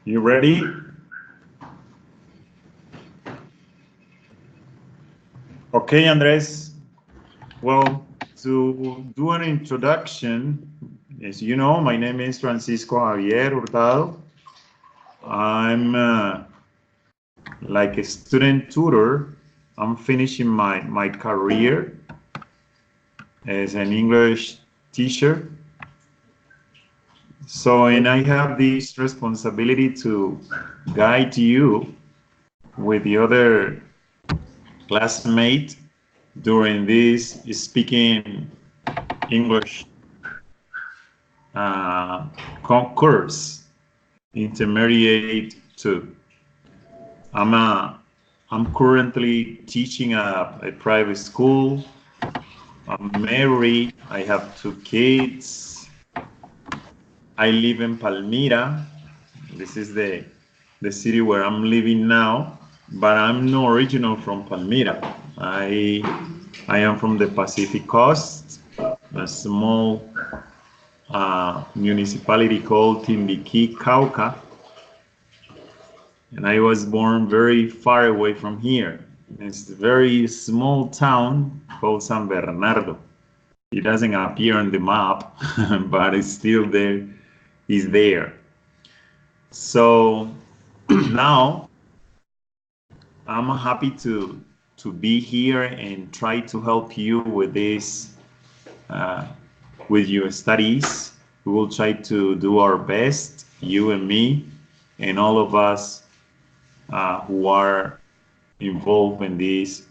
You ready? Okay, Andres. Well, to do an introduction, as you know, my name is Francisco Javier Hurtado. I'm like a student tutor. I'm finishing my career as an English teacher. So, and I have this responsibility to guide you with the other classmate during this speaking English course, Intermediate 2. I'm currently teaching a private school. I'm married. I have 2 kids. I live in Palmira. This is the city where I'm living now, but I'm not original from Palmira. I am from the Pacific Coast, a small municipality called Timbiquí, Cauca, and I was born very far away from here. It's a very small town called San Bernardo. It doesn't appear on the map, but it's still there. It's there. So now I'm happy to be here and try to help you with this, with your studies. We will try to do our best, you and me, and all of us who are involved in this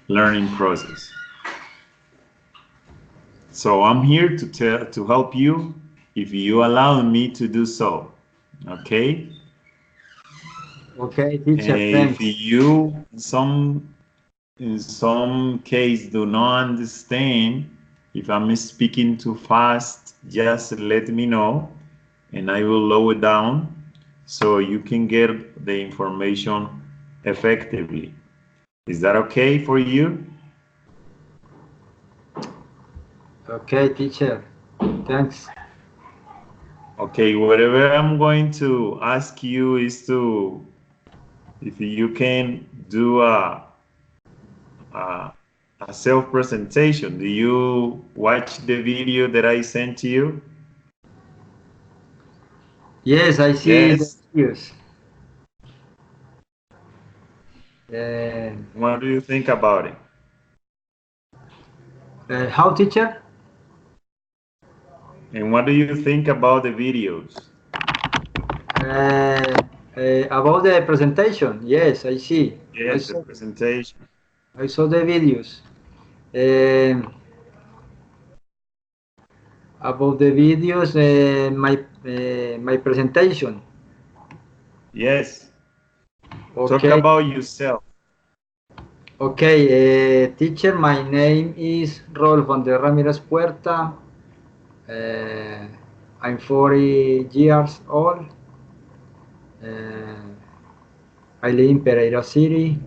learning process. So I'm here to help you if you allow me to do so. Okay? Okay, teacher, thanks. If you in some case do not understand, if I'm speaking too fast, just let me know and I will lower down so you can get the information effectively. Is that okay for you? Okay, teacher, thanks. Okay, whatever I'm going to ask you is to, if you can do a self-presentation. Do you watch the video that I sent to you? Yes, I see the Yes. videos. Uh, What do you think about it? how, teacher? And what do you think about the videos? Uh, about the presentation, yes, I see. I Yes, the saw, presentation. I saw the videos. Um about the videos, my presentation. Yes. Talk Okay, about yourself. okay, teacher. My name is Rolfo Andrés Ramirez Puerta. Uh, I'm 40 years old. Uh, I live in Pereira City.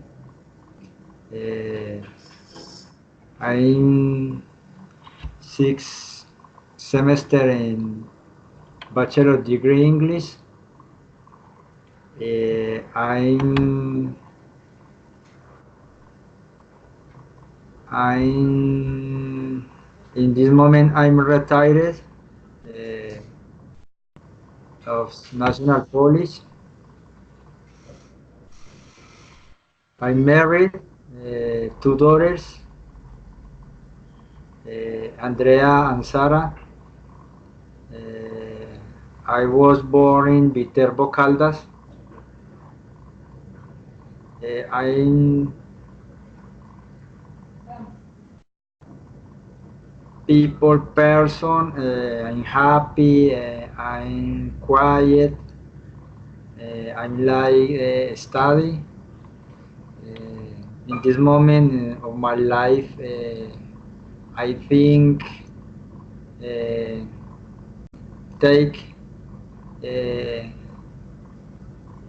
Uh, I'm sixth semester in bachelor degree English. I'm in this moment I'm retired of National Police. I'm married, 2 daughters, Andrea and Sara. I was born in Viterbo, Caldas. I'm people person. I'm happy. I'm quiet. I'm like study. In this moment of my life, I think uh, take uh,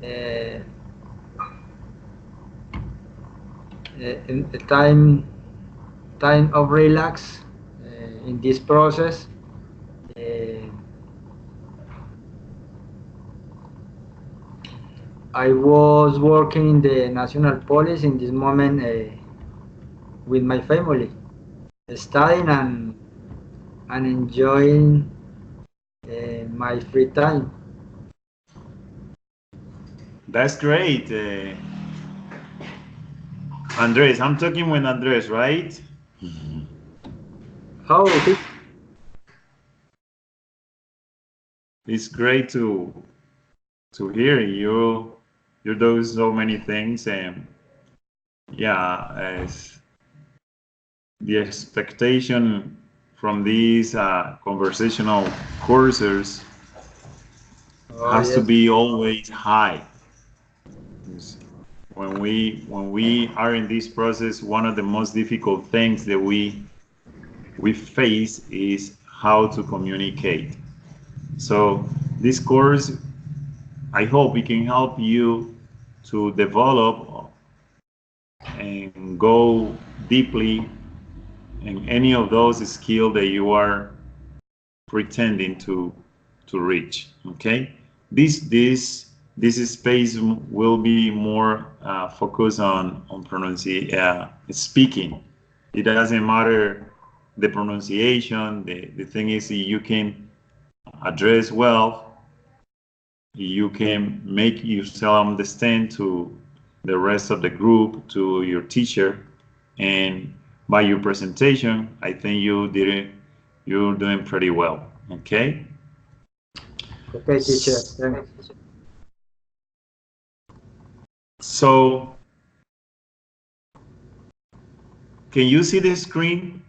uh, time of relax in this process. Uh, I was working in the National Police in this moment with my family, studying and enjoying my free time. That's great. Andres, I'm talking with Andres, right? How? It's great to hear you. You do so many things, and yeah, as the expectation from these conversational courses Oh has to yes. be always high. When we are in this process, one of the most difficult things that we face is how to communicate. So this course, I hope it can help you to develop and go deeply in any of those skills that you are pretending to reach. Okay, this space will be more focused on speaking. It doesn't matter the pronunciation. The thing is, you can address well. You can make yourself understand to the rest of the group, to your teacher, and by your presentation, I think you're doing pretty well. Okay. Okay, teacher. Thanks. So, can you see the screen?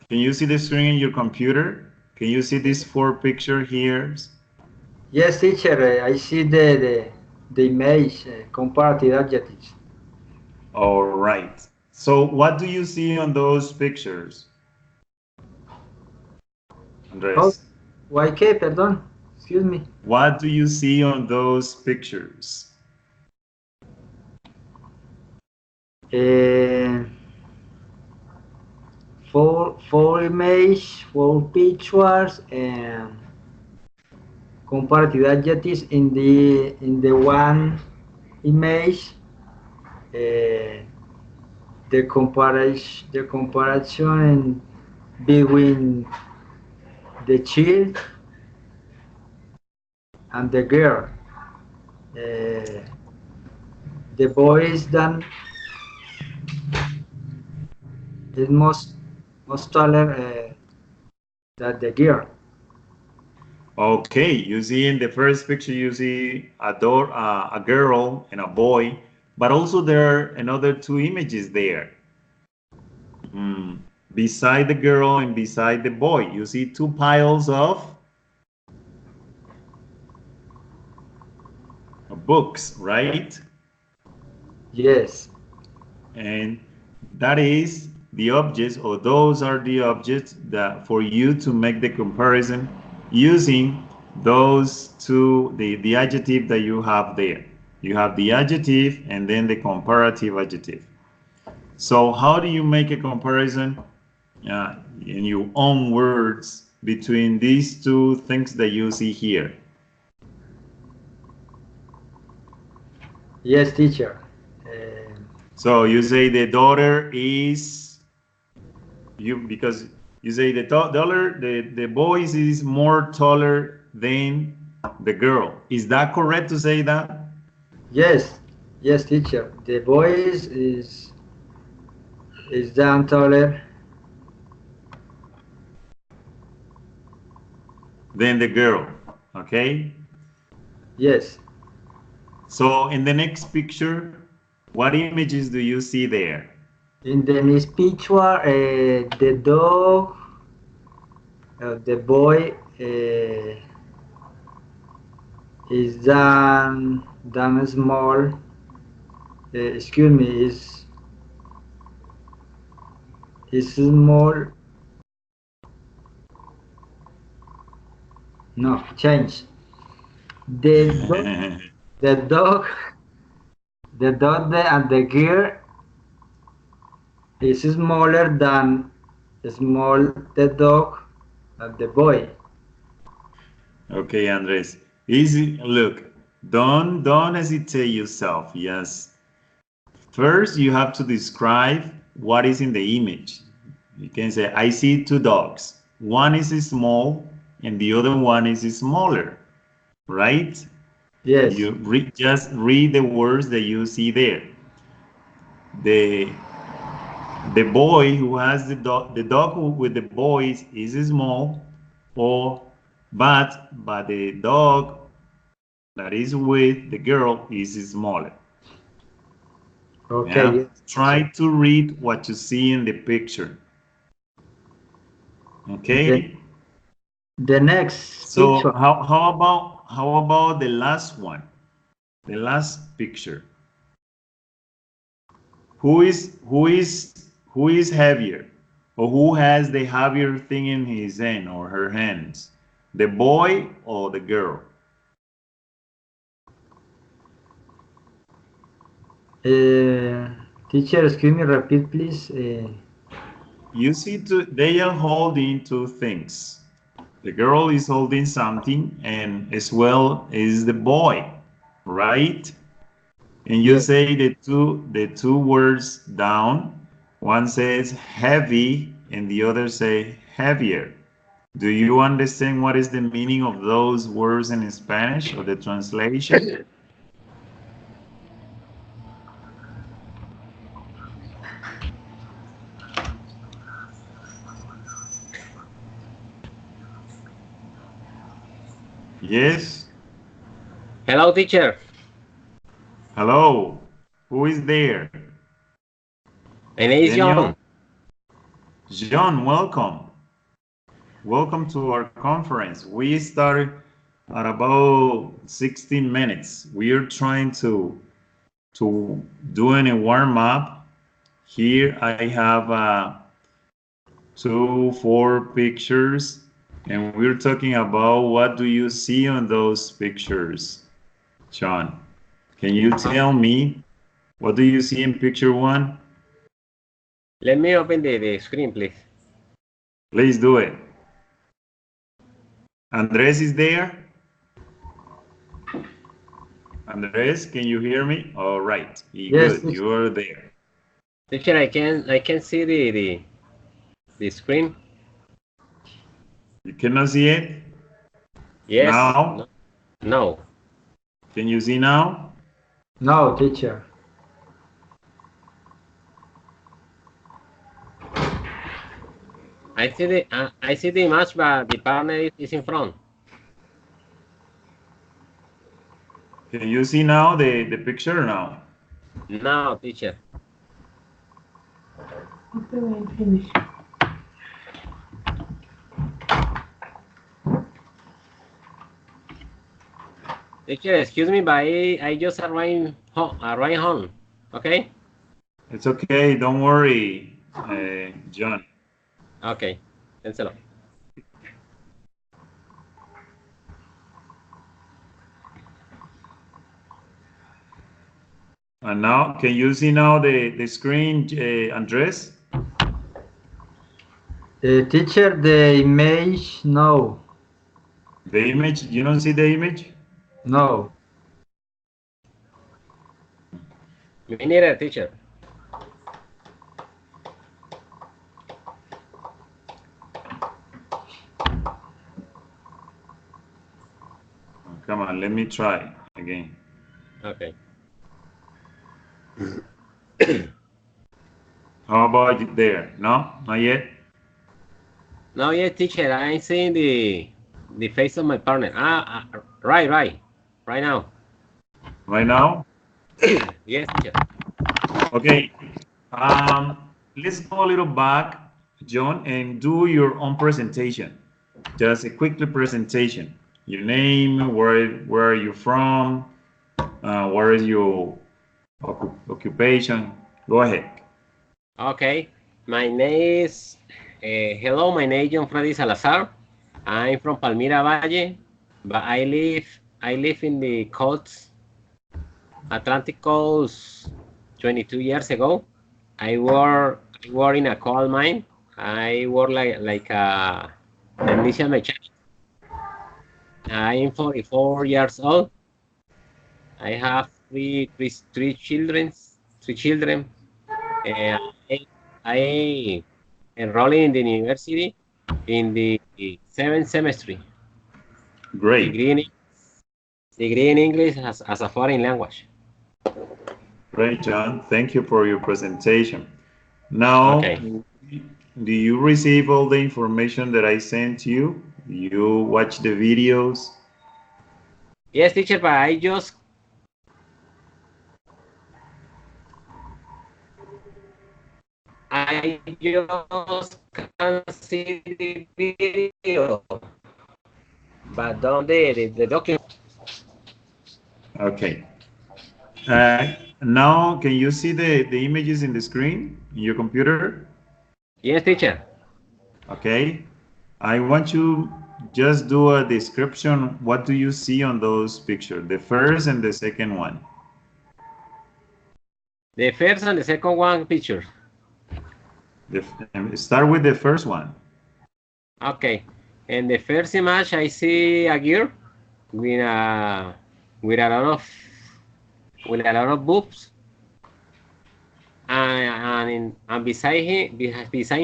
Can you see the screen in your computer? Can you see this four picture here? Yes, teacher. I see the image comparative adjectives. All right. So, what do you see on those pictures, How? Andres? Why? ¿Qué? Perdón. Excuse me. What do you see on those pictures? Uh, four image, four pictures, and comparative adjectives in the one image. Uh, the comparison between the child and the girl. Uh, the boy is most taller than the girl. Okay, you see in the first picture, you see a girl and a boy, but also there are another two images there. Mm. Beside the girl and beside the boy, you see two piles of books, right? Yes. And that is the objects, or those are the objects that for you to make the comparison using those two, the adjective that you have there. You have the adjective and then the comparative adjective. So how do you make a comparison in your own words between these two things that you see here? Yes, teacher. So you say the daughter is because you say the boys is more taller than the girl. Is that correct to say that? Yes, yes, teacher. The boy is down taller. Than the girl. Okay. Yes. So in the next picture, what images do you see there? In the next picture, the dog, the boy is than small. Excuse me, is small. No, change. The dog, the dog, and the girl is smaller than small the dog and the boy. Okay, Andres. Easy. Look, don't hesitate yourself. Yes. First, you have to describe what is in the image. You can say, I see two dogs. One is small and the other one is smaller, right? Yes. You just read the words that you see there. The the boy who has the dog with the boys is small, or but the dog that is with the girl is smaller. Okay. Yeah. Yes. Try to read what you see in the picture. The, Okay. the next So picture. how about the last one? The last picture. Who is heavier? Or who has the heavier thing in his hand or her hands? The boy or the girl? Teacher, excuse me, repeat please. You see, they are holding two things. The girl is holding something, and as well is the boy, right? And you Yes. say the two words down. One says heavy, and the other say heavier. Do you understand what is the meaning of those words in Spanish or the translation? Yes. Hello, teacher. Hello. Who is there? My name is John. Daniel? John, welcome. Welcome to our conference. We started at about 16 minutes. We are trying to doing a warm up. Here I have 4 pictures, and we're talking about what do you see on those pictures, John? Can you tell me what do you see in picture 1? Let me open the screen, please. Please do it. Andres is there? Andres, can you hear me? All right. Yes. Good. You are there. Teacher, I can see the screen. You cannot see it? Yes. Now? No. Can you see now? No, teacher. I see the image, but the partner is in front. Can you see now the picture now? No, teacher. Teacher, excuse me, but I just arrived home. Okay. It's okay. Don't worry, John. Okay. Thanks a lot. And now, can you see now the screen, Andres? Teacher, the image. No. The image, you don't see the image? No. Me neither, teacher. Come on, let me try again. Okay. How about you there? No, not yet? No, yeah, teacher, I'm seeing the face of my partner. Right now. Right now? Yes, teacher. Okay. Let's go a little back, John, and do your own presentation. Just a quick presentation. Your name, where are you from, what is your occupation? Go ahead. Okay. My name is hello. My name is John Freddy Salazar. I'm from Palmira Valle, but I live in the coast, Atlantic coast, 22 years ago. I work in a coal mine. I work like a technician mechanic. I'm 44 years old. I have three children. Three children. And I enrolling in the university in the seventh semester. Great. Degree in English as a foreign language. Great, John. Thank you for your presentation. Now, Okay. do you receive all the information that I sent you? You watch the videos? Yes, teacher, but I just can see the video, but don't the document. Okay. Now, can you see the images in the screen in your computer? Yes, teacher. Okay. I want you just do a description. What do you see on those pictures? The first and the second one. The first and the second one picture. Start with the first one. Okay. In the first image, I see a girl with a with a lot of boobs, and beside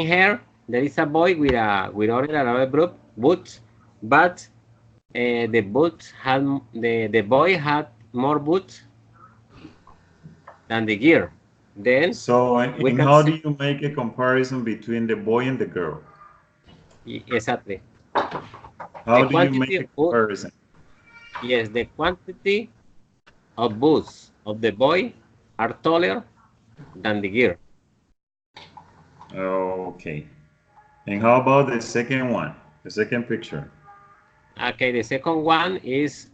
her there is a boy with a lot of boots, but the boy had more boots than the girl. Then So, we and can how do see you make a comparison between the boy and the girl? exactly the How do you make quantity a of boots. comparison? Yes, the quantity of boots of the boy are taller than the girl. Okay. And how about the second one? The second picture. Okay, the second one is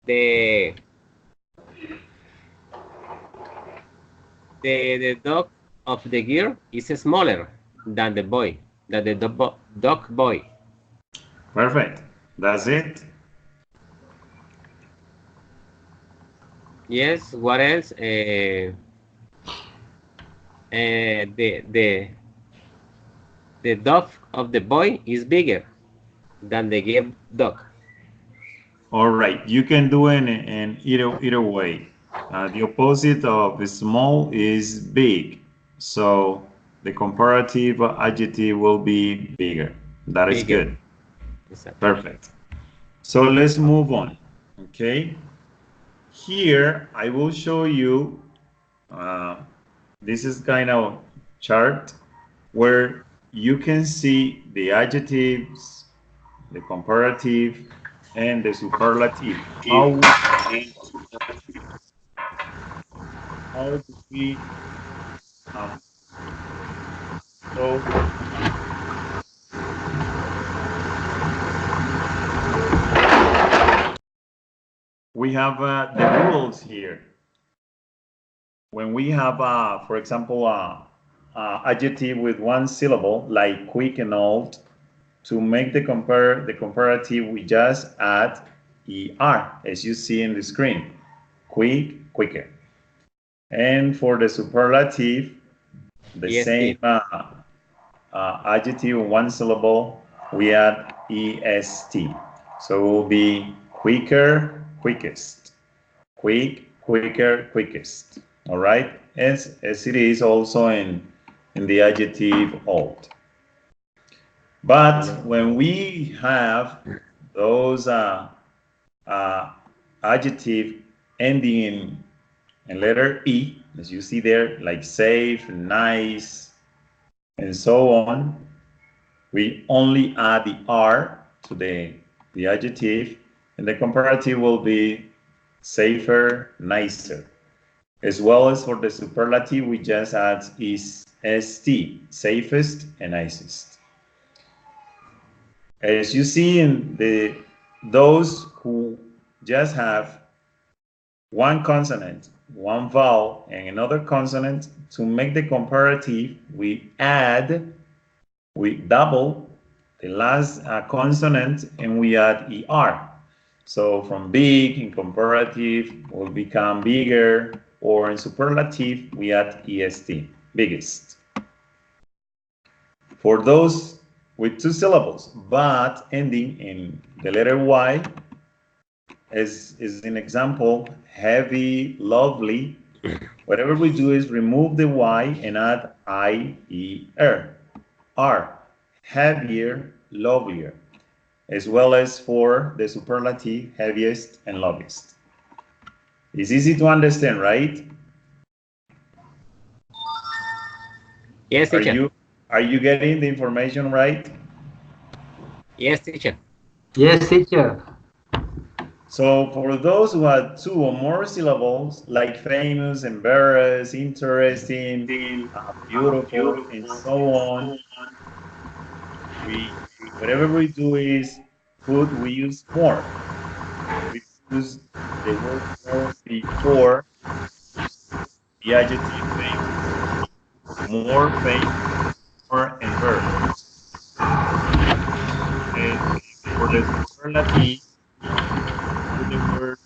the the dog of the girl is smaller than the boy, than the dog boy. Perfect. That's it. Yes. What else? The dog of the boy is bigger than the girl dog. All right. You can do it in either way. The opposite of small is big. So the comparative adjective will be bigger. That is Bigger. good. Exactly. Perfect. So let's move on. Okay. Here I will show you. This is kind of chart where you can see the adjectives, the comparative, and the superlative. How do we um, so we have the rules here. When we have, for example, adjective with one syllable, like quick and old, to make the comparative, we just add er, as you see in the screen. Quick, quicker. And for the superlative, the same adjective, one syllable, we add est. So it will be quicker, quickest. Quick, quicker, quickest. All right, as it is also in the adjective old. But when we have those adjective ending in letter E, as you see there, like safe, nice, and so on, we only add the R to the adjective, and the comparative will be safer, nicer. As well as for the superlative, we just add is st, safest and nicest. As you see in those who just have one consonant, one vowel, and another consonant, to make the comparative, we double the last consonant and we add er. So from big in comparative will become bigger, or in superlative we add est, biggest. For those with two syllables but ending in the letter Y, as an example, heavy, lovely. Whatever we do is remove the Y and add I-E-R. R, heavier, lovelier, as well as for the superlative, heaviest and loveliest. It's easy to understand, right? Yes, teacher. Are you getting the information right? Yes, teacher. Yes, teacher. So for those who have 2 or more syllables, like famous, embarrassed, interesting, beautiful, and so on, whatever we do is we use more. We use the word more before the adjective famous, more famous, more embarrassed. And for the superlative, put the word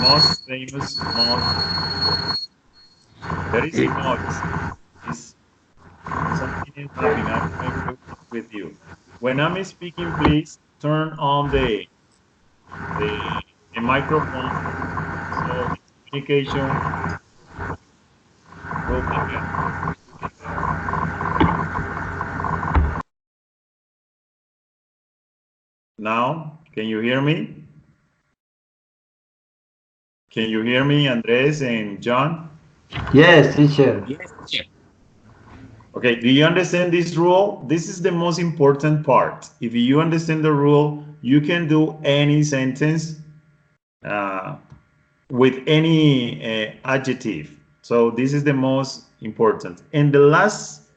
most famous, most. There is a noise. Is something is happening. I don't know if it's with you. When I'm speaking, please turn on the microphone so the communication will be better. Now, can you hear me? Can you hear me, Andres and John? Yes, teacher. Yes, teacher. Okay, do you understand this rule? This is the most important part. If you understand the rule, you can do any sentence with any adjective. So this is the most important. And the last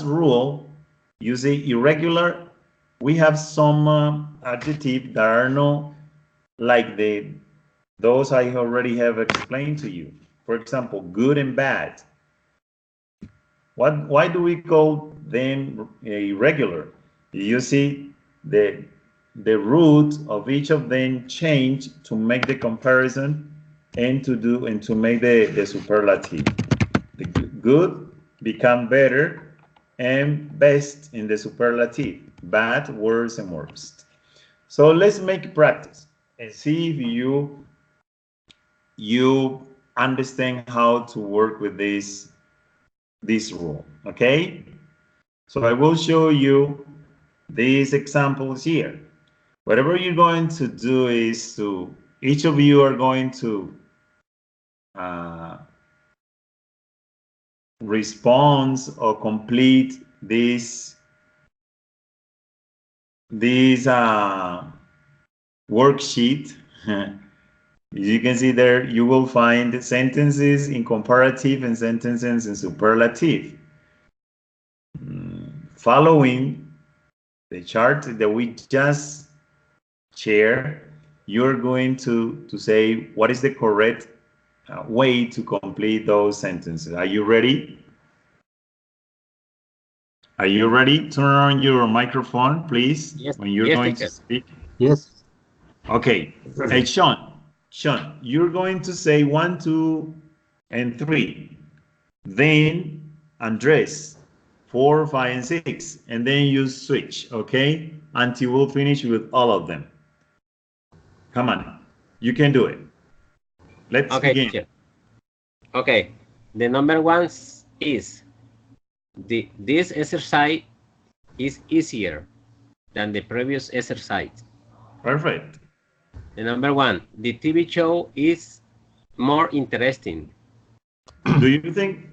rule, you say irregular. We have some adjectives that are not like those I already have explained to you. For example, good and bad. Why do we call them irregular? You see, the root of each of them change to make the comparison and to make the superlative. The good become better and best in the superlative, bad, worse, and worst. So let's make practice and see if you understand how to work with this rule, okay? So I will show you these examples here. Whatever you're going to do is each of you are going to respond or complete this worksheet. You can see there, you will find sentences in comparative and sentences in superlative. Following the chart that we just shared, you're going to say what is the correct way to complete those sentences. Are you ready? Are you ready? Turn on your microphone, please, Yes, when you're yes, going teacher. to speak. Yes. Okay. Hey, Sean, you're going to say 1, 2, and 3. Then Andres, 4, 5, and 6. And then you switch, okay? Until we'll finish with all of them. Come on. You can do it. Let's Okay, begin. teacher. Okay. The number 1 is this exercise is easier than the previous exercise. Perfect. The number 1, the TV show is more interesting. Do you think,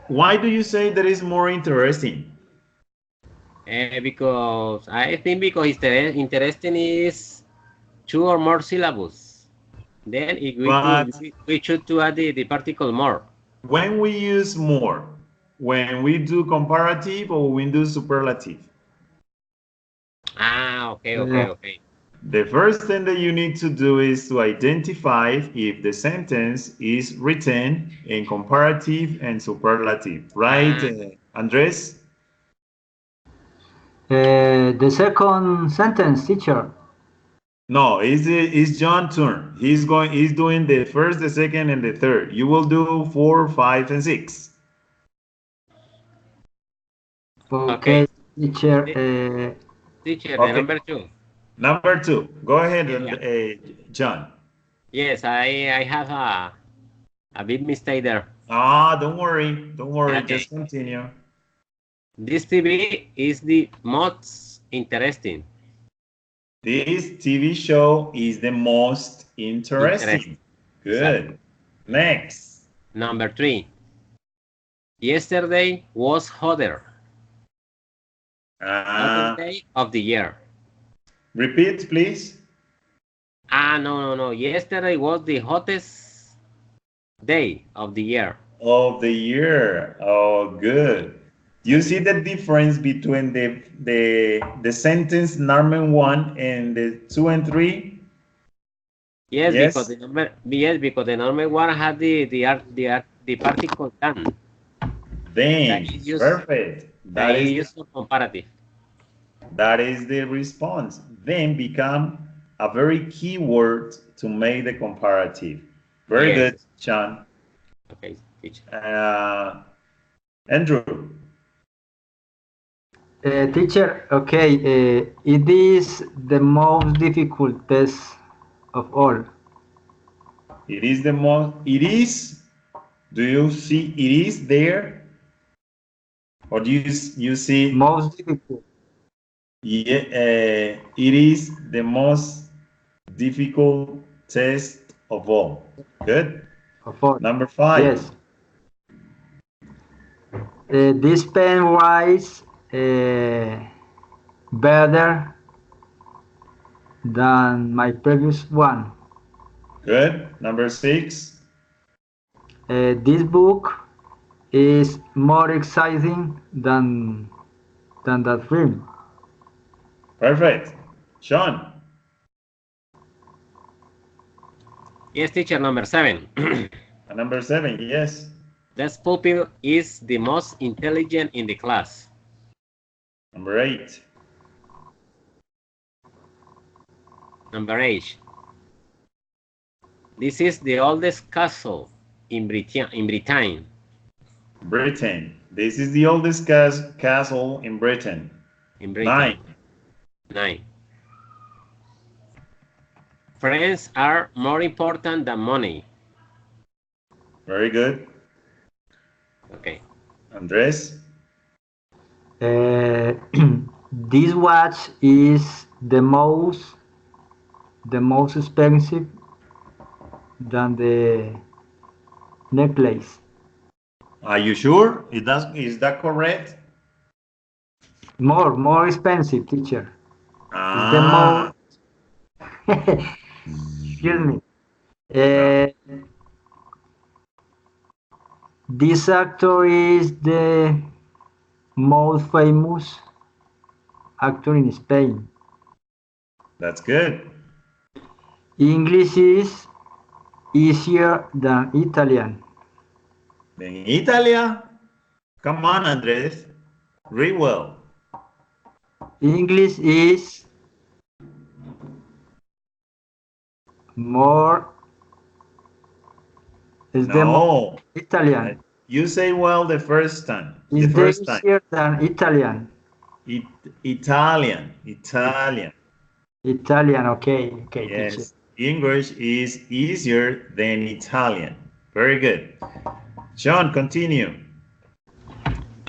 why do you say that is more interesting? Because I think because interesting is 2 or more syllables. Then if we should to add the particle more. When we use more, when we do comparative or we do superlative? Okay. The first thing that you need to do is to identify if the sentence is written in comparative and superlative, right, Andres? The second sentence, teacher. No, it's John's turn. He's doing the first, the second, and the third. You will do 4, 5, and 6. Okay, teacher. Teacher, the Okay. number 2. Number 2. Go ahead, Yeah. John. Yes, I have a big mistake there. Don't worry. Don't worry. Okay. Just continue. This TV is the most interesting. This TV show is the most Interesting. interesting. Exactly. Good. Next. Number 3. Yesterday was hotter. Hottest day of the year. Repeat, please. No. Yesterday was the hottest day of the year. Of the year. Oh, good. You see the difference between the sentence number 1 and the 2 and 3? Yes, because Yes. the number one had the particle done. That Then, is used perfect. that is used for comparative. That is the response. Then become a very key word to make the comparative. Very Yes. good, Sean. Okay, teacher. Andrew. Teacher, okay, it is the most difficult test of all. It is the most. It is. Do you see it is there? Or do you see? Most difficult. Yeah, it is the most difficult test of all. Good. Of all. Number 5. Yes. This pen writes better than my previous one. Good. Number 6. This book is more exciting than that film. Perfect. Sean. Yes, teacher. Number 7. Number 7. Yes. This pupil is the most intelligent in the class. Number 8. Number 8. This is the oldest castle in Britain. Britain. This is the oldest castle in Britain. In Britain. 9. Friends are more important than money. Very good. Okay. Andres. This watch is the most expensive than the necklace. Are you sure? Is that correct? More expensive, teacher. It's the Ah. most. Excuse me. No. This actor is the most famous actor in Spain. That's good. English is easier than Italian. In Italia? Come on, Andres. Read well. English is more is the more No. Italian. You say well the first time. The Is the first time. easier than Italian. Italian. Italian, okay, teacher. Yes. English is easier than Italian. Very good. Sean, continue.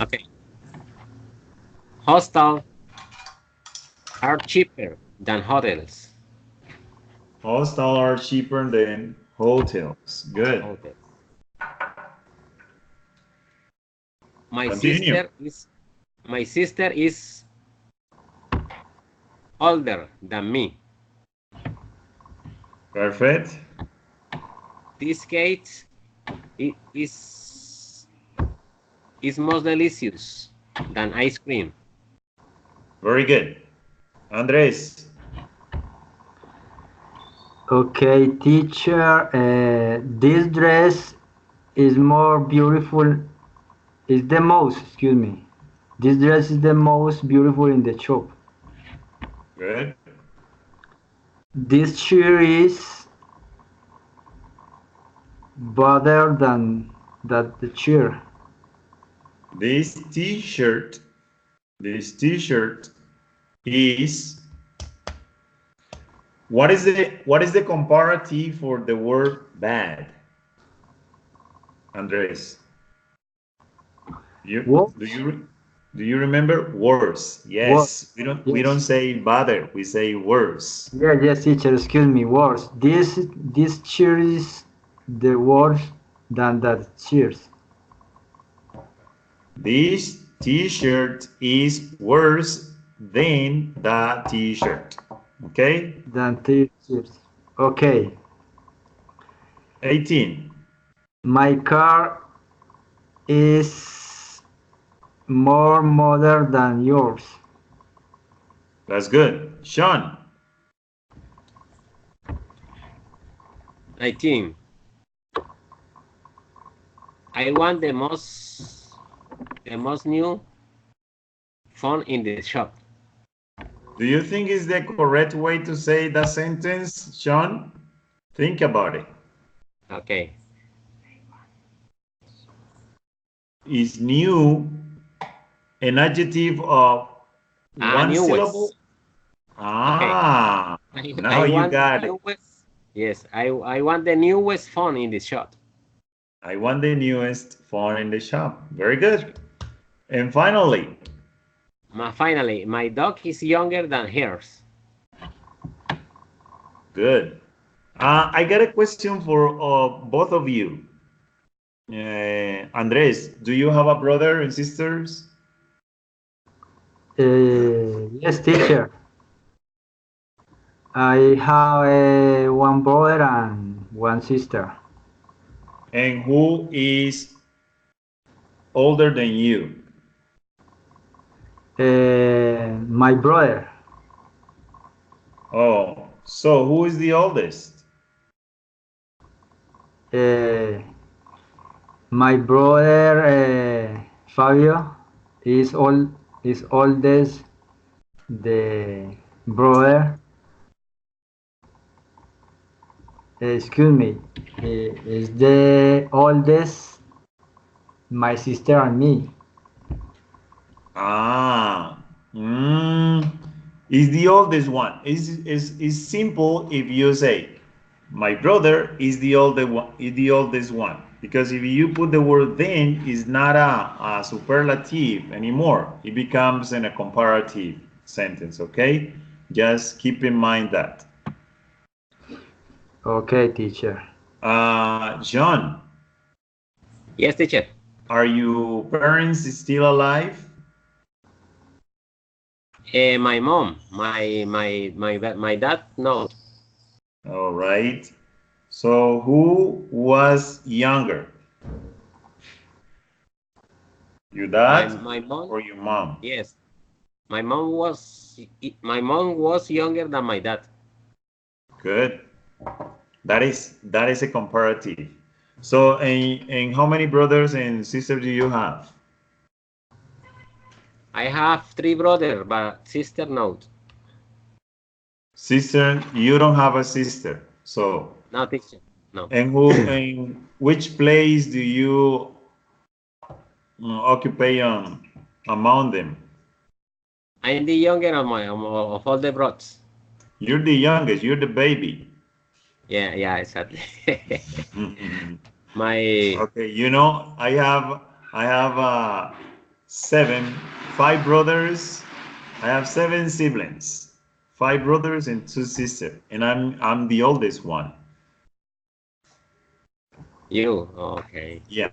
Okay. Hostels are cheaper than hotels. Hostels are cheaper than hotels. Good. Hotels. My Continue. sister is older than me. Perfect. This cake is more delicious than ice cream. Very good. Andres. Okay, teacher. This dress is more beautiful. Is the most. Excuse me. This dress is the most beautiful in the shop. Good. This chair is better than that the chair. This t-shirt is What is the comparative for the word bad? Andres, Worse? do you remember? Worse. Worse. Yes. We don't Yes. say better, we say worse. Yeah, yes, teacher, excuse me, worse. This cheer is the worse than that cheers. This t-shirt is worse than the t-shirt. Okay? Than three cheers. Okay. 18. My car is more modern than yours. That's good. Sean. 19. I want the most new phone in the shop. Do you think is the correct way to say that sentence, Sean? Think about it. Okay. Is new an adjective of one syllable? Newest. Okay. Ah, now I you want the got it. newest. Yes, I want the newest phone in the shop. I want the newest phone in the shop. Very good. And finally, Finally, my dog is younger than hers. good. I got a question for both of you. Andres, do you have a brother and sisters? Yes, teacher. I have one brother and one sister. And who is older than you? My brother. Oh, so who is the oldest? Uh, my brother Fabio is oldest the brother. Excuse me. Is the oldest my sister and me. Ah, is the oldest one. Is simple if you say, my brother is the oldest one. Because if you put the word then, it's not a superlative anymore. It becomes in a comparative sentence, okay? Just keep in mind that. Okay, teacher. John, Yes, teacher. are your parents still alive? My mom, my dad, no. All right. So who was younger? Your dad My mom, or your mom? yes. My mom was younger than my dad. Good. That is a comparative. So and how many brothers and sisters do you have? I have 3 brothers, but sister no. Sister, you don't have a sister. So No, teacher. No. and which place do you occupy among them? I'm the younger of all the brothers. You're the youngest, you're the baby. Yeah, exactly. My Okay, I have five brothers. I have 7 siblings, 5 brothers and 2 sisters, and I'm the oldest one. you okay? Yeah.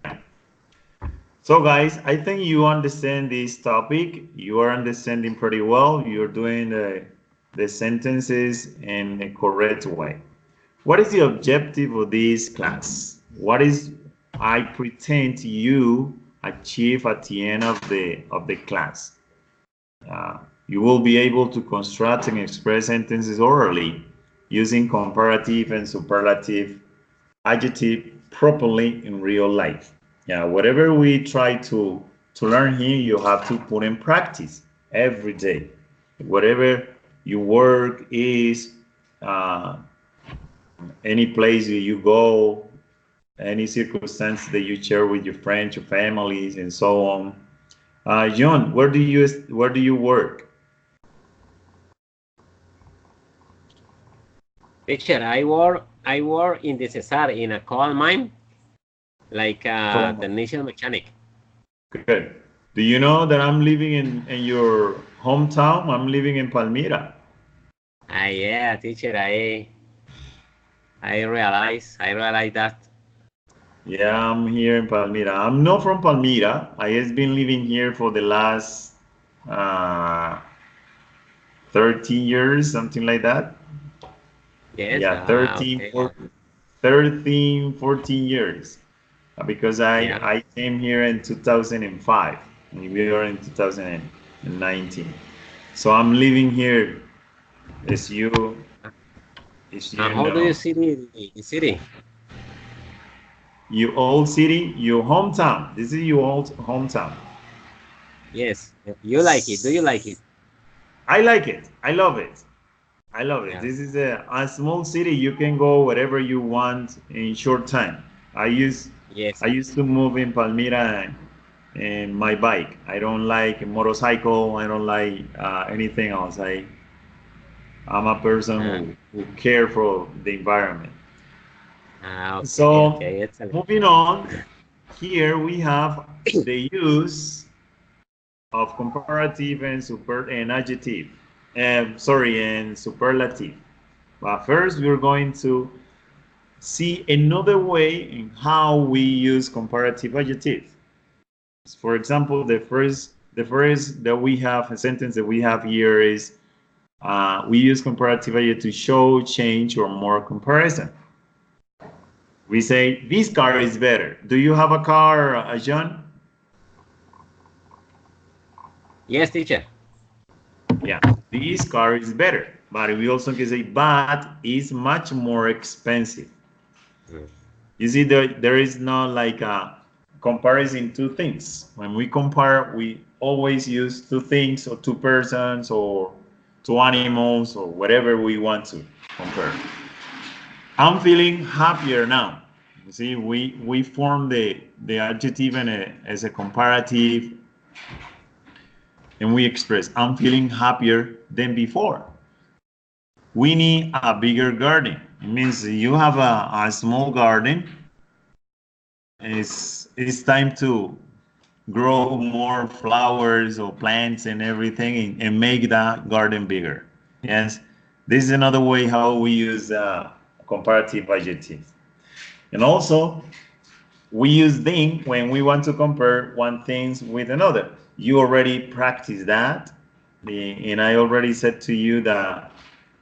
So guys, I think you understand this topic. You are understanding pretty well. You're doing the sentences in a correct way. What is the objective of this class? What is I pretend you achieve at the end of the class? You will be able to construct and express sentences orally using comparative and superlative adjective properly in real life. Yeah, whatever we try to learn here, you have to put in practice every day. Whatever your work is, uh, any place you go, any circumstance that you share with your friends, your families, and so on. John, where do you work? Teacher, I work in the Cesar in a coal mine, like a technician mechanic. Good. Do you know that I'm living in your hometown? I'm living in Palmira. Yeah, teacher, I realize that. Yeah, I'm here in Palmira. I'm not from Palmira. I just been living here for the last uh, 30 years, something like that. Yes, Yeah, 13, okay. 13, 14 years. Because Yeah. I came here in 2005 and we are in 2019. So I'm living here as you And how do you know. see the city? Your old city, your hometown. This is your old hometown. Yes, you like it. Do you like it? I like it. I love it. I love it. Yeah. This is a small city. You can go wherever you want in short time. I used Yes. I used to move in Palmira and my bike. I don't like motorcycle. I don't like anything else. I'm a person Uh, who care for the environment. okay, So okay, excellent. moving on, here we have the use of comparative and super and adjective. And superlative. But first, we're going to see another way in how we use comparative adjective. For example, the first that we have a sentence that we have here is we use comparative adjective to show change or more comparison. We say this car is better. Do you have a car, John? Yes, teacher. Yeah, this car is better. But we also can say, but is much more expensive. Mm. You see, there is not like a comparison two things. When we compare, we always use two things or two persons or two animals or whatever we want to compare. I'm feeling happier now. You see, we form the adjective as a comparative and we express, I'm feeling happier than before. We need a bigger garden. It means you have a small garden. It's time to grow more flowers or plants and everything and make that garden bigger. Yes, this is another way how we use comparative adjective. And also, we use then when we want to compare one thing with another. You already practiced that, and I already said to you that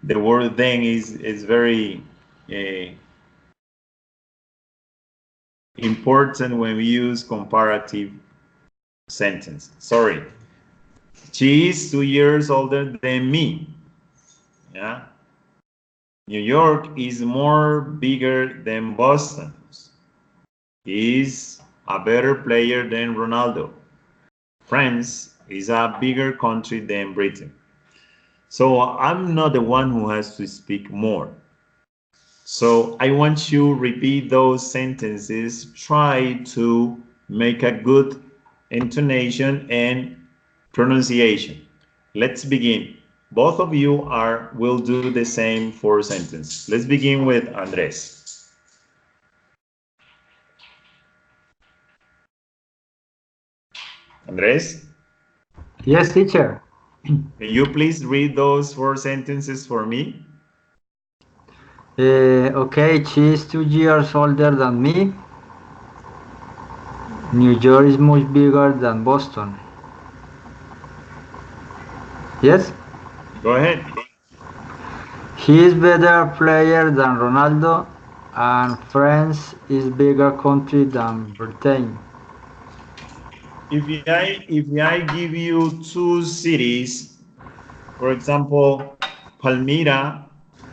the word then is very uh, important when we use comparative sentence. Sorry, she is 2 years older than me. Yeah, New York is more bigger than Boston. He is a better player than Ronaldo. France is a bigger country than Britain. So I'm not the one who has to speak more. So I want you to repeat those sentences. Try to make a good intonation and pronunciation. Let's begin. Both of you will do the same four sentences. Let's begin with Andres. Andres, Yes, teacher. can you please read those four sentences for me? Okay, she is 2 years older than me. New York is much bigger than Boston. Yes? Go ahead. He is better player than Ronaldo, and France is bigger country than Britain. If I give you two cities, for example, Palmira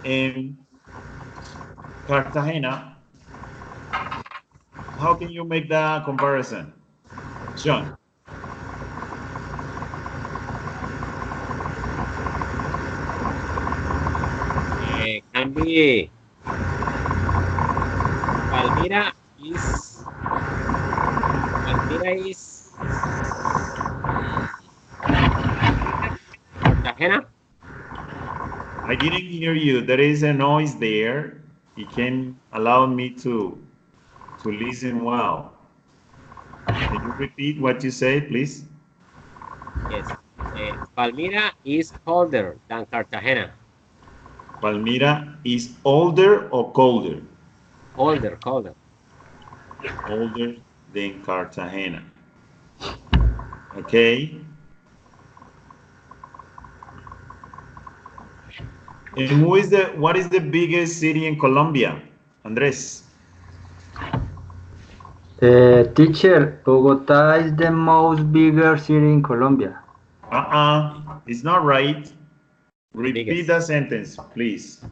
and Cartagena, how can you make that comparison? John, Can be Palmira is Palmira is mm, Cartagena. I didn't hear you. There is a noise there. It can allow me to listen well. Can you repeat what you say, please? Yes. Palmira is colder than Cartagena. Palmira is older or colder? Colder, colder. Older than Cartagena. Okay. And what is the biggest city in Colombia? Andres. Teacher, Bogota is the most bigger city in Colombia. It's not right. Repeat Biggest. the sentence, please.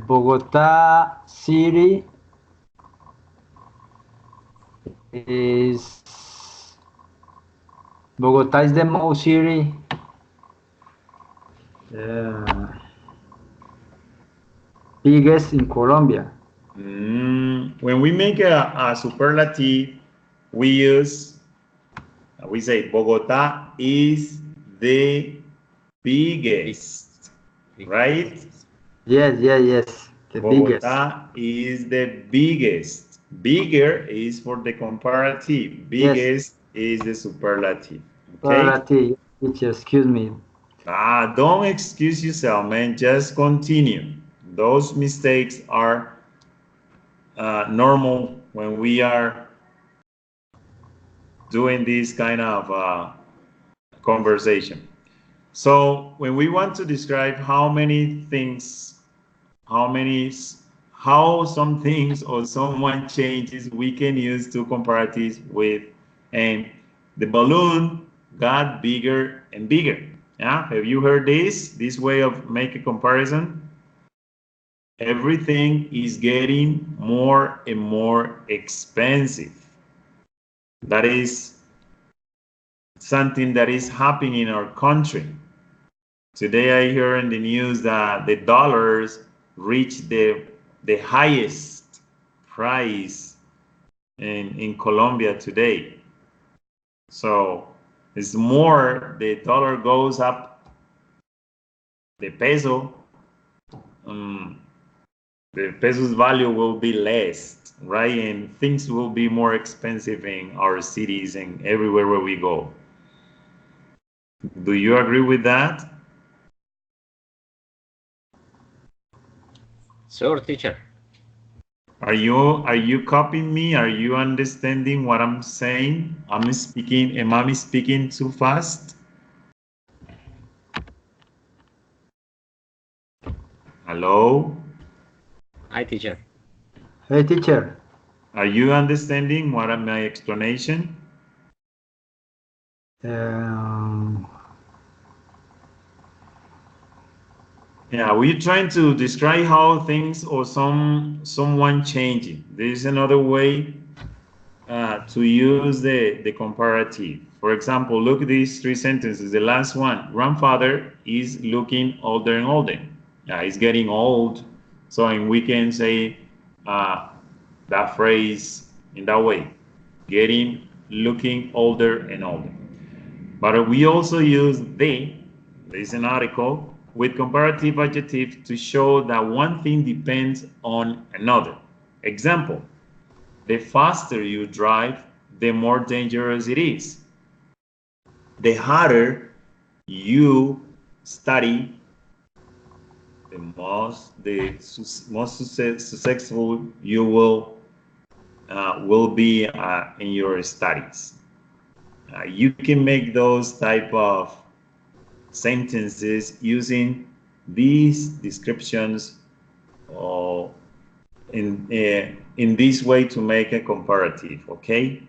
Bogota city is Bogota is the most city. Biggest in Colombia. When we make a superlative, we say Bogota is the biggest, right? Yes, yes, yes. The biggest. Bogota is the biggest. Bigger is for the comparative. Biggest is the superlative. Okay? Superlative. Teacher, excuse me. Don't excuse yourself, man. Just continue. Those mistakes are normal when we are doing this kind of conversation. So when we want to describe how some things or someone changes, we can use two comparatives with, and the balloon got bigger and bigger. Yeah, have you heard this way of make a comparison? Everything is getting more and more expensive. That is something that is happening in our country. Today I hear in the news that the dollars reached the highest price in Colombia today. So it's more, the dollar goes up, the peso's value will be less, right? And things will be more expensive in our cities and everywhere where we go. Do you agree with that? Sure, teacher. Are you copying me? Are you understanding what I'm saying? Am I speaking too fast? Hello? Hi, teacher. Hey, teacher. Are you understanding what my explanation? Yeah, we're trying to describe how things or someone changing. There is another way to use the comparative. For example, look at these three sentences. The last one, grandfather is looking older and older. Yeah, he's getting old. So and we can say that phrase in that way, looking older and older. But we also use there's an article, with comparative adjective to show that one thing depends on another. Example, the faster you drive, the more dangerous it is. The harder you study, the most successful you will be in your studies. You can make those type of sentences using these descriptions or in this way to make a comparative. Okay,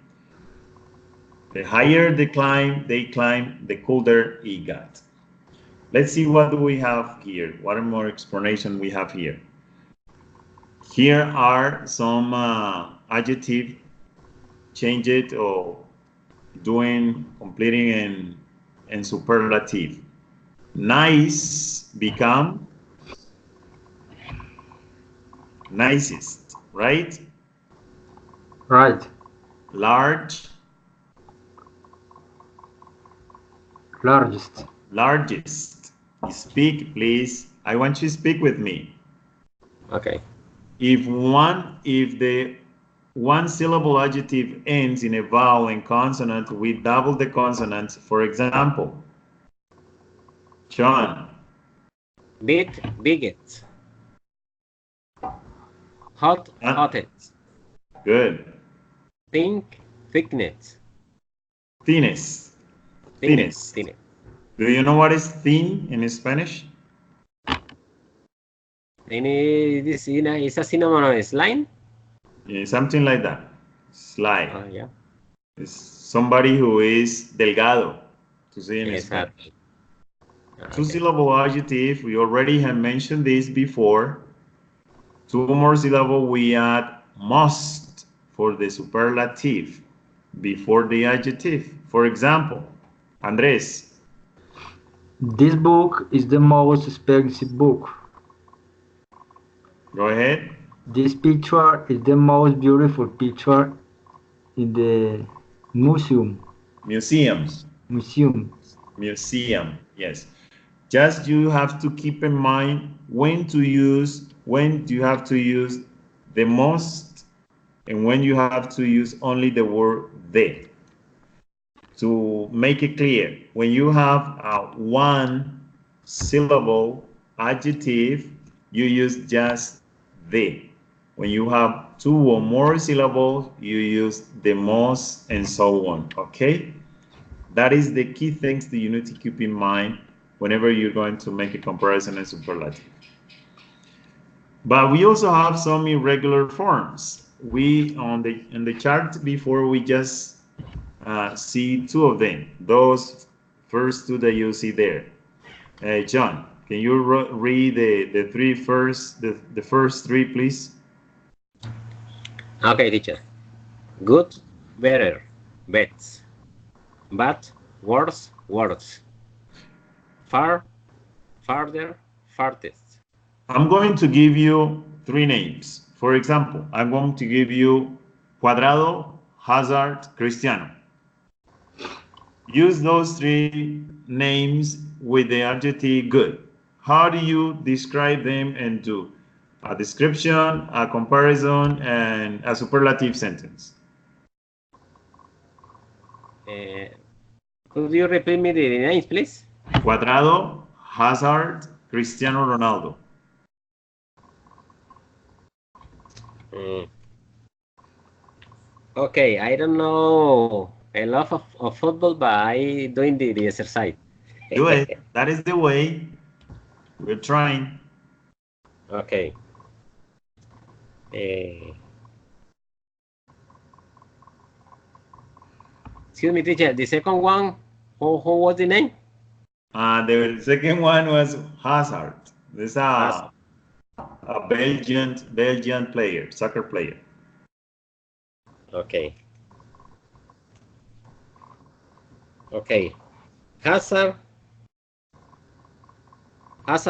the higher they climb, the colder it got. Let's see what do we have here. What more explanation we have here. Here are some adjective change it or completing in superlative. Nice become nicest, right? Right. Large, Largest. largest. Speak, please. I want you to speak with me. Okay. If the one syllable adjective ends in a vowel and consonant, we double the consonant. For example, John. Big, biggest. Hot, hottest. Good. Pink, thickness. Thinnest. Thinnest. Do you know what is thin in Spanish? Thin is a synonym of slime? Yeah, something like that. Slide. Oh, yeah. It's somebody who is delgado, to say in Exactly. Spanish. Two-syllable adjective, we already have mentioned this before. Two more syllable, we add must for the superlative before the adjective. For example, Andres. This book is the most expensive book. Go ahead. This picture is the most beautiful picture in the museum. Museum. Museum, Yes. Just you have to keep in mind when you have to use the most and when you have to use only the word the. To make it clear, when you have a one syllable adjective, you use just the. When you have two or more syllables, you use the most and so on, okay? That is the key things that you need to keep in mind whenever you're going to make a comparison and superlative. But we also have some irregular forms. We in the chart before we just see two of them. Those first two that you see there. John, can you read the first three, please? Okay, teacher. Good, better, bets. Bad, worse, worse. Far, farther, farthest. I'm going to give you three names. For example, I'm going to give you Cuadrado, Hazard, Cristiano. Use those three names with the adjective good. How do you describe them and do a description, a comparison, and a superlative sentence? Could you repeat me the names, please? Cuadrado, Hazard, Cristiano Ronaldo. Okay, I don't know a lot of football, but I doing the exercise. Do it. That is the way. We're trying. Okay. Excuse me, teacher. The second one, who was the name? The second one was Hazard. This is a Belgian player, soccer player. Okay. Okay. Hazard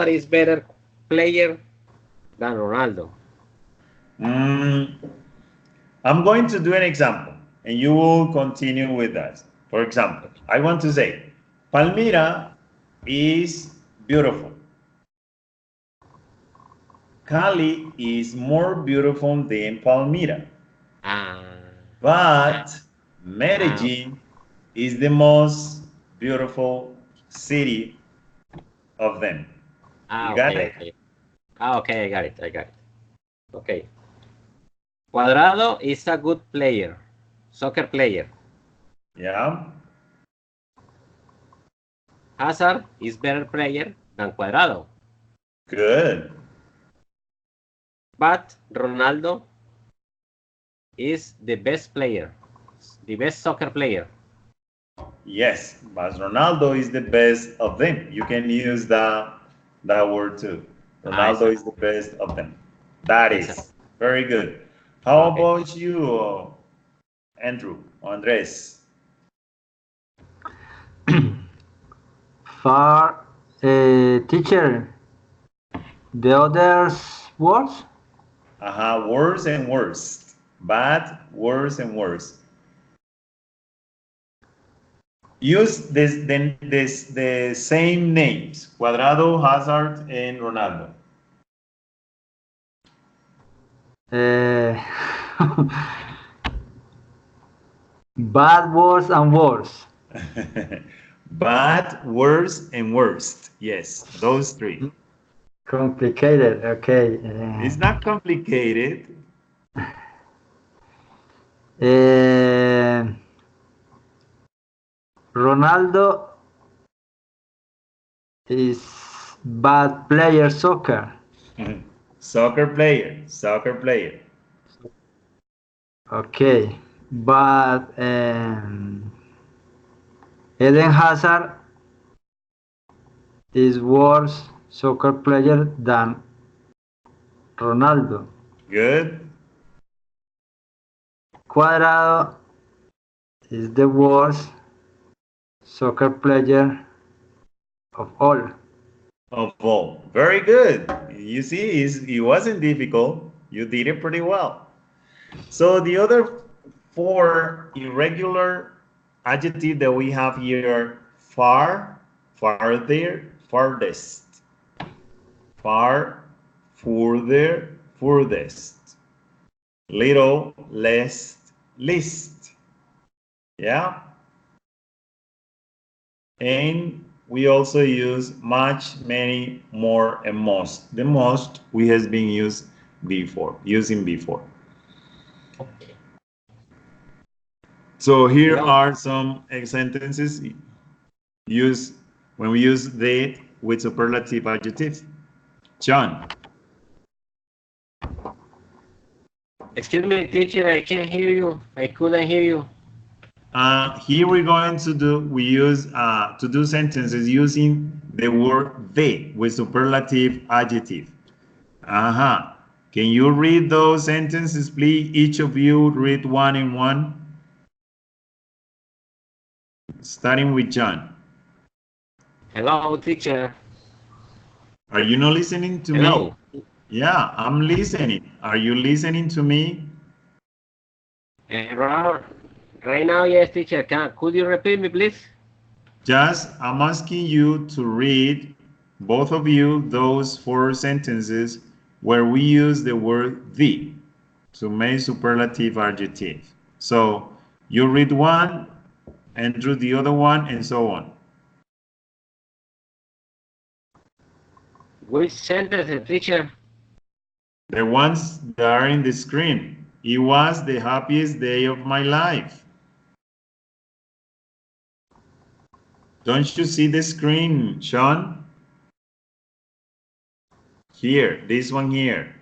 is better player than Ronaldo. I'm going to do an example, and you will continue with that. For example, I want to say, Palmira is beautiful. Cali is more beautiful than Palmira. But Medellin is the most beautiful city of them. You got it? Okay. Okay, I got it. Okay. Cuadrado is a good player, soccer player. Yeah. Hazard is better player than Cuadrado. Good. But Ronaldo is the best player, the best soccer player. Yes, but Ronaldo is the best of them. You can use that word too. Ronaldo is the best of them. That is very good. How about you, Andrew, Andres? Teacher, the others words? Worse and worse. Bad, worse and worse. Use the same names, Cuadrado, Hazard, and Ronaldo. Bad, worse, and worse. Bad, worse, and worst. Yes, those three. Complicated. Okay. It's not complicated. Ronaldo is bad player soccer. Soccer player, soccer player. Okay, but Eden Hazard is worse soccer player than Ronaldo. Good. Cuadrado is the worst soccer player of all. Of all. Very good. You see, it wasn't difficult. You did it pretty well. So the other four irregular adjectives that we have here are far, farther, farthest. Far, further, furthest. Little, less, least. Yeah? And we also use much, many, more, and most. The most we has been using before. So here are some sentences used when we use the with superlative adjective. John. Excuse me, teacher, I can't hear you. I couldn't hear you. Here we're going to use to do sentences using the word the with superlative adjective. Can you read those sentences, please? Each of you read one in one. Starting with John. Hello, teacher. Are you not listening to me? Yeah, I'm listening. Are you listening to me? Right now, yes, teacher. Could you repeat me, please? I'm asking you to read, both of you, those four sentences where we use the word the to make superlative adjective. So you read one, Andrew the other one, and so on. Which sentence, teacher? The ones that are in the screen. It was the happiest day of my life. Don't you see the screen, Sean? Here, this one here.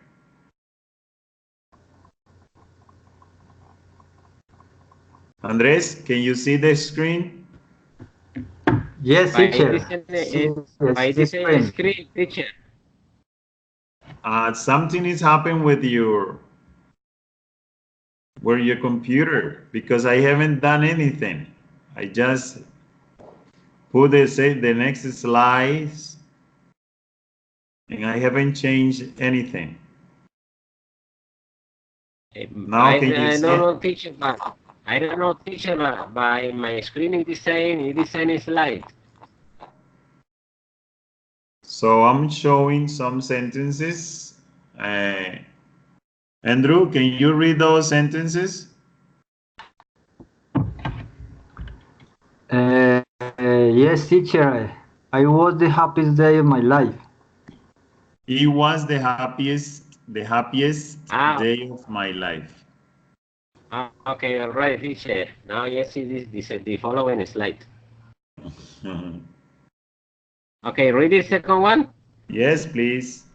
Andres, can you see the screen? Yes, teacher. By this screen, teacher. Something is happening with your computer because I haven't done anything. I just put the next slides and I haven't changed anything. Now I don't know, teacher, but I don't know, teacher, but by my screen design is light. So I'm showing some sentences. Andrew, can you read those sentences? Yes, teacher. I was the happiest day of my life. It was the happiest day of my life. Okay, all right, teacher. Now yes, this is the following slide. Okay, read the second one. Yes, please.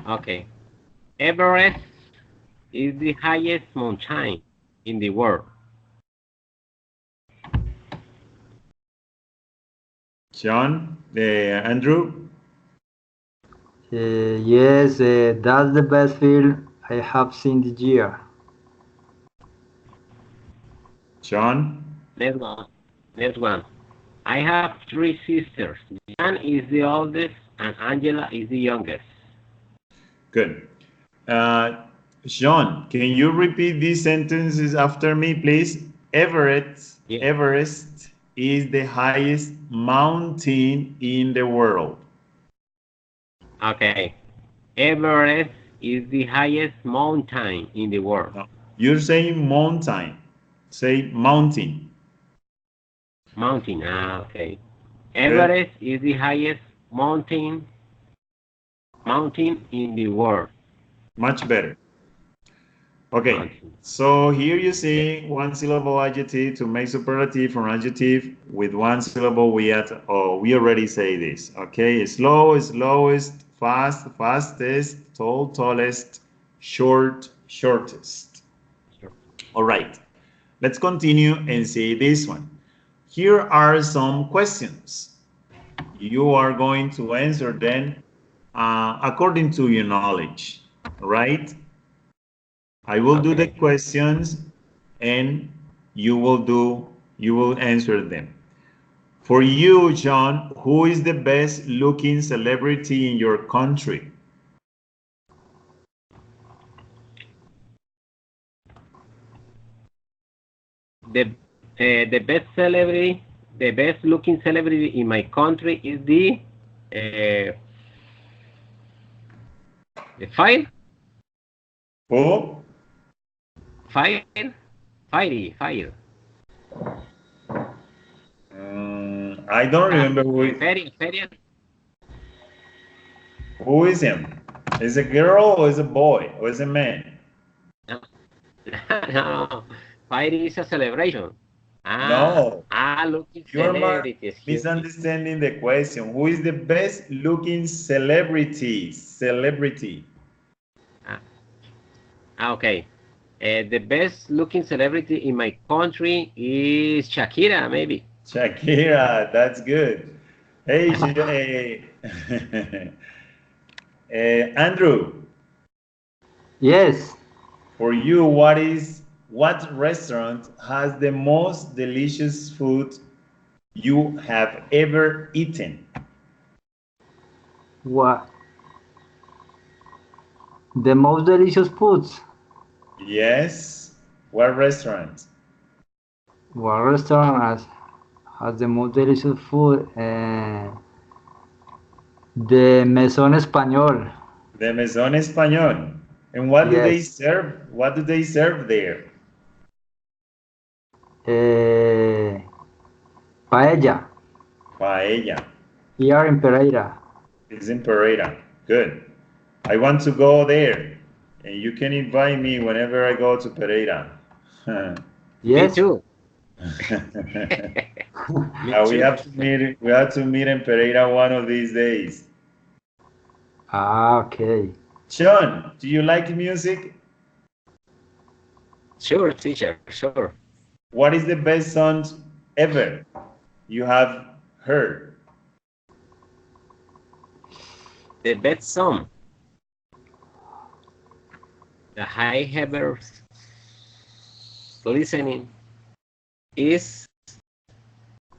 Okay. Everest is the highest mountain in the world. John, Andrew. Yes, that's the best film I have seen this year. John. Next one. I have three sisters. Jan is the oldest and Angela is the youngest. Good. Sean, can you repeat these sentences after me, please? Everest is the highest mountain in the world? Okay. Everest is the highest mountain in the world. No. You're saying mountain. Say mountain. Mountain. Okay. Everest is the highest mountain in the world. Much better. Okay, Mountain. so here you see one syllable adjective to make superlative from adjective with one syllable. We already say this. Okay, slow, slowest, fast, fastest, tall, tallest, short, shortest. Sure. All right, let's continue and see this one. Here are some questions. You are going to answer them according to your knowledge, right? I will do the questions and you will answer them. For you, John, who is the best looking celebrity in your country? The best looking celebrity in my country is the Fire. Who? Fire. I don't remember who is him. Is it a girl or is it a boy or is it a man? No, Fire is a celebration. No. Looking You're celebrity. misunderstanding the question. Who is the best looking celebrity? Okay. The best looking celebrity in my country is Shakira, maybe. Shakira, that's good. Hey, Andrew. Yes. For you, what restaurant has the most delicious food you have ever eaten? What? The most delicious foods. Yes. What restaurant? What restaurant has the most delicious food? The Maison Español. The Maison Español. And what do they Yes. serve? What do they serve there? Paella. Paella. Here in Pereira. It's in Pereira. Good. I want to go there. And you can invite me whenever I go to Pereira. Yes. Me too. We have to meet in Pereira one of these days. Okay. Sean, do you like music? Sure, teacher, sure. What is the best song ever you have heard? The best song that I ever listening is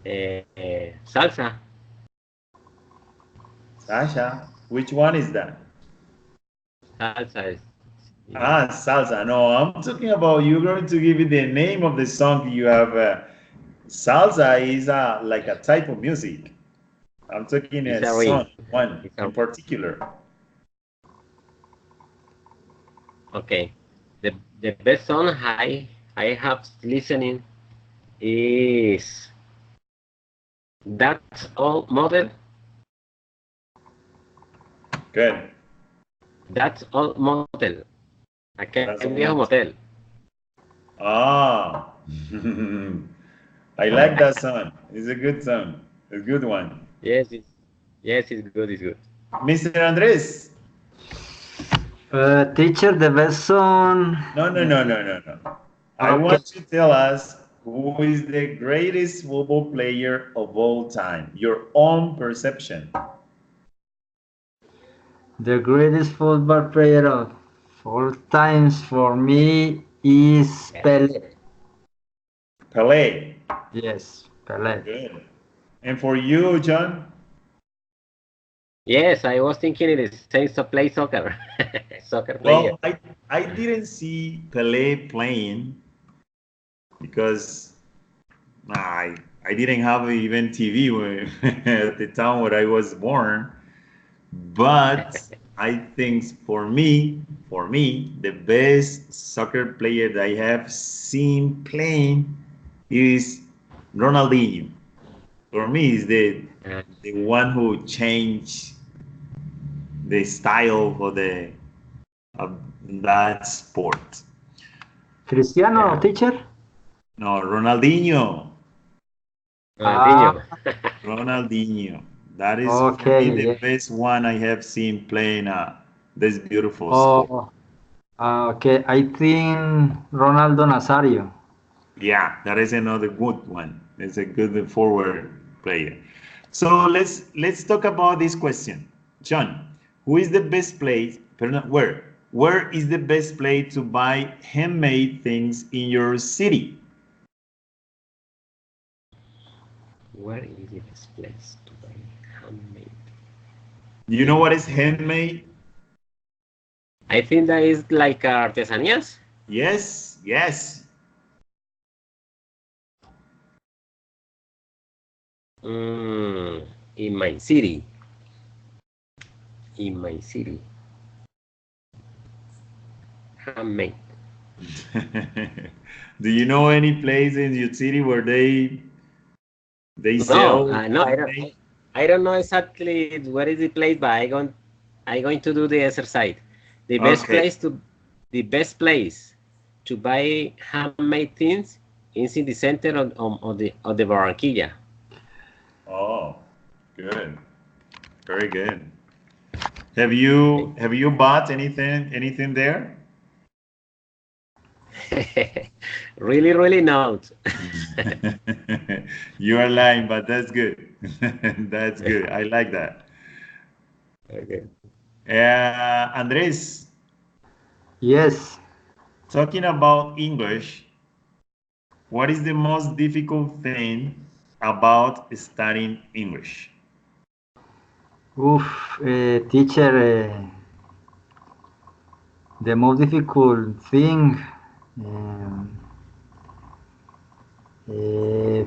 salsa. Sasha, which one is that? Salsa is. Salsa. No, I'm talking about you're going to give me the name of the song you have. Salsa is like a type of music. I'm talking a song, one in particular. Okay. The best song I have listening is That's All Model. Good. That's All Model. Aquel That's all viejo motel. Ah. I like that song. It's a good song. A good one. Yes, it's good, it's good. Mr. Andres. Teacher, the best song. No. I Okay. want you to tell us who is the greatest football player of all time. Your own perception. The greatest football player of all times for me is Pelé. Pelé. Yes, Pelé. Good. And for you, John? Yes, I was thinking it is says to play soccer. Soccer player. Well, I didn't see Pelé playing because I I didn't have even TV at the town where I was born, but I think for me, the best soccer player that I have seen playing is Ronaldinho. For me, is the one who changed the style for the of that sport. Cristiano, Yeah. teacher? No, Ronaldinho. Ah, Ronaldinho. Ronaldinho. That is for me okay, the yeah. best one I have seen playing this beautiful sport. Oh, okay. I think Ronaldo Nazario. Yeah, that is another good one. It's a good forward player. So let's talk about this question. John, who is the best place, pardon, where is the best place to buy handmade things in your city? Where is the best place to buy handmade? You know what is handmade? I think that is like artesanías. Yes, yes. Mm, in my city. In my city. Handmade. Do you know any place in your city where they No, sell no, I don't. handmade? I don't know exactly where is the place, but I going to do the exercise. The best Okay. place to the best place to buy handmade things is in the center of the Barranquilla. Oh, good. Very good. Have Okay. you bought anything there? Really, really not. You are lying, but that's good. That's good. I like that. Okay. Andres, Yes. talking about English, what is the most difficult thing about studying English? Oof, teacher, the most difficult thing um,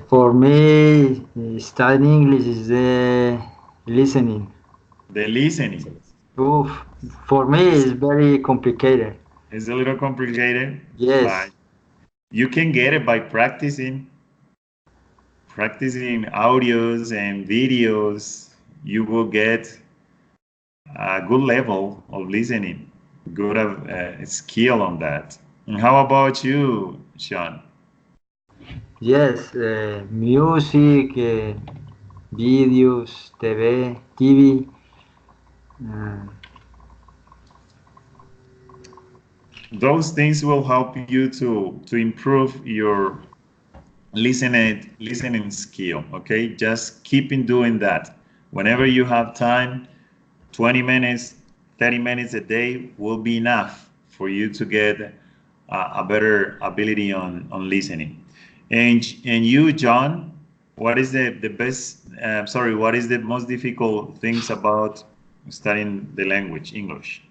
for me studying English is the listening. The listening. Oof, for me It's, it's very complicated. it's a little complicated, but Yes, you can get it by practicing audios and videos. You will get a good level of listening, good skill on that. And how about you, Sean? yes, music, videos, TV. Uh, Those things will help you to improve your listening skill. Okay, just keeping doing that. Whenever you have time, 20 minutes, 30 minutes a day will be enough for you to get a better ability on listening. And you, John, what is the best, sorry, what is the most difficult things about studying the language, English?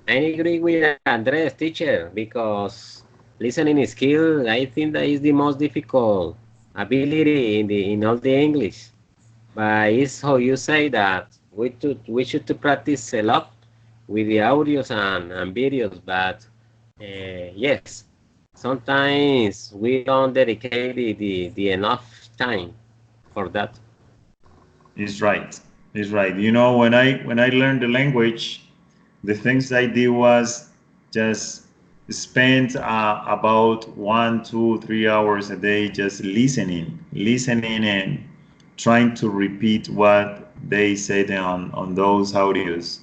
I agree with Andres, teacher, because listening skill, I think that is the most difficult ability in all the English. But it's how you say that we should to practice a lot with the audios and videos. But yes, sometimes we don't dedicate the enough time for that. Is right. Is right. You know, when I learned the language, the things I did was just spend about 1, 2, 3 hours a day just listening and trying to repeat what they said on those audios.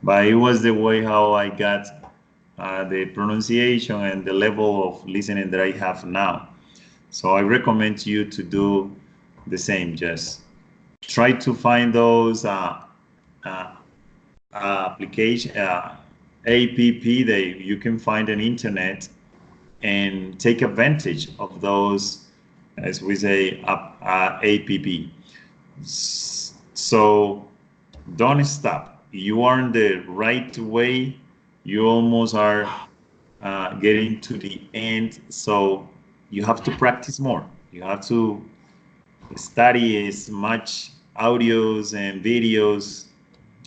But it was the way how I got the pronunciation and the level of listening that I have now. So I recommend you to do the same. Just try to find those uh, application app that you can find on internet and take advantage of those, as we say, app. So don't stop. You are in the right way. You almost are getting to the end. So you have to practice more. You have to study as much audios and videos,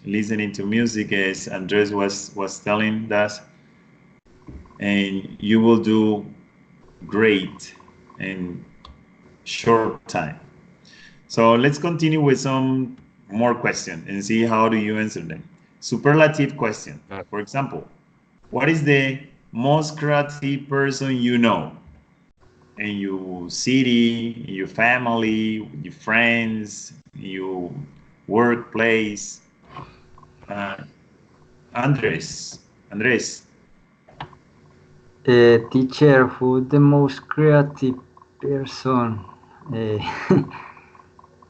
listening to music as Andres was telling us, and you will do great in short time. So let's continue with some more questions and see how do you answer them. Superlative question. For example, what is the most creative person you know in your city, in your family, your friends, your workplace? Andres. Teacher, who the most creative person?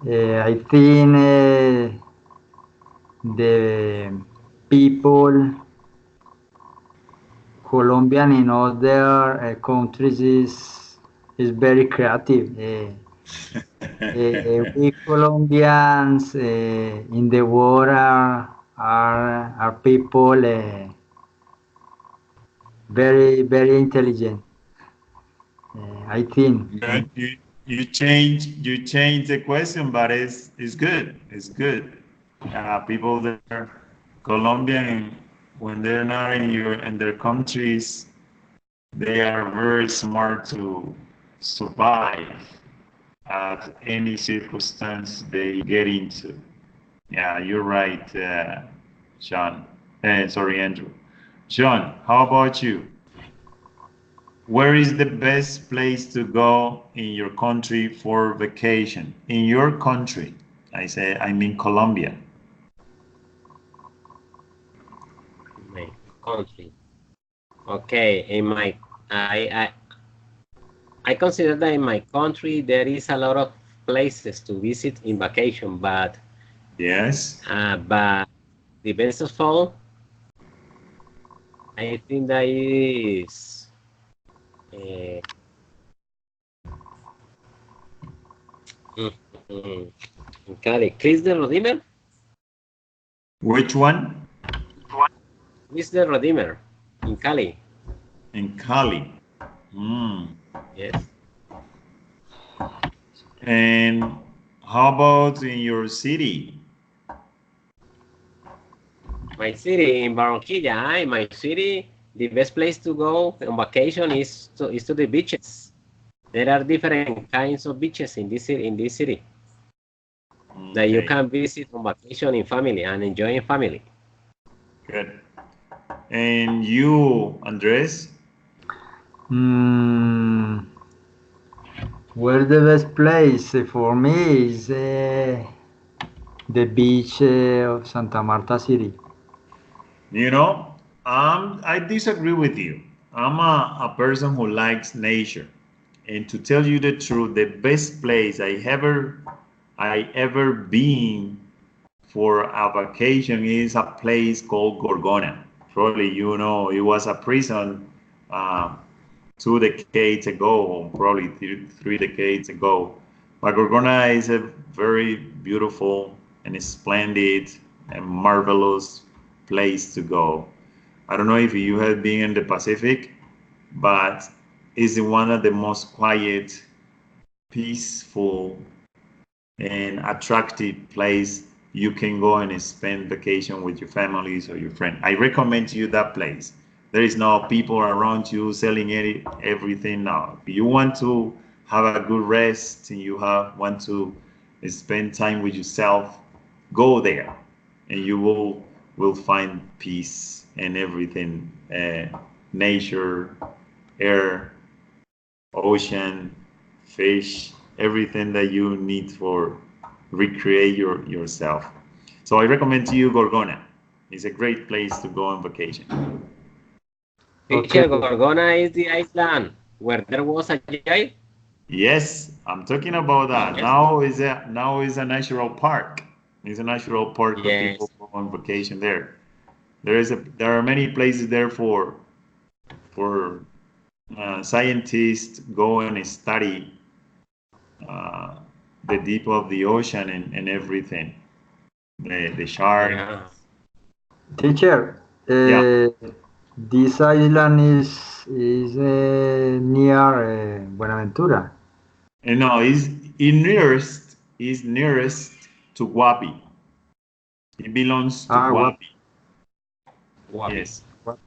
I think the people, Colombian in other countries is very creative. We Colombians in the world are people very intelligent. I think. You change the question, but it's good. It's good. People there, Colombian, when they're not in their countries, they are very smart to survive at any circumstance they get into. Yeah, you're right, Sean. Sorry, Andrew. Sean, how about you? Where is the best place to go in your country for vacation? In your country, I mean Colombia. My country. Okay, in my I consider that in my country there is a lot of places to visit in vacation, but yes, but the best of all, I think that is Cali, Chris the Redeemer. Which one? Chris the Redeemer in Cali. In Cali. Yes. And how about in your city? My city in Barranquilla. In my city, the best place to go on vacation is to the beaches. There are different kinds of beaches in this city that you can visit on vacation in family and enjoy in family. Good. And you, Andres? Where the best place for me is the beach of Santa Marta City. You know, I disagree with you. I'm a person who likes nature. And to tell you the truth, the best place I ever been for a vacation is a place called Gorgona. Probably you know it was a prison 2 decades ago, probably 3 decades ago. But Gorgona is a very beautiful and splendid and marvelous place to go. I don't know if you have been in the Pacific, but it's one of the most quiet, peaceful, and attractive place you can go and spend vacation with your families or your friends. I recommend you that place. There is no people around you selling everything now. If you want to have a good rest and you want to spend time with yourself, go there, and you will find peace and everything. Nature, air, ocean, fish, everything that you need for recreate yourself. So I recommend to you Gorgona. It's a great place to go on vacation. Teacher, Gorgona is the island where there was a jail? Yes, I'm talking about that. Yes. Now is a natural park. It's a natural park for people go on vacation there. There are many places there for scientists go and study the deep of the ocean and everything. The sharks. Yeah. Teacher, this island is near Buenaventura. No, it's nearest is nearest to Guapi. It belongs to Guapi. Wabi. Yes,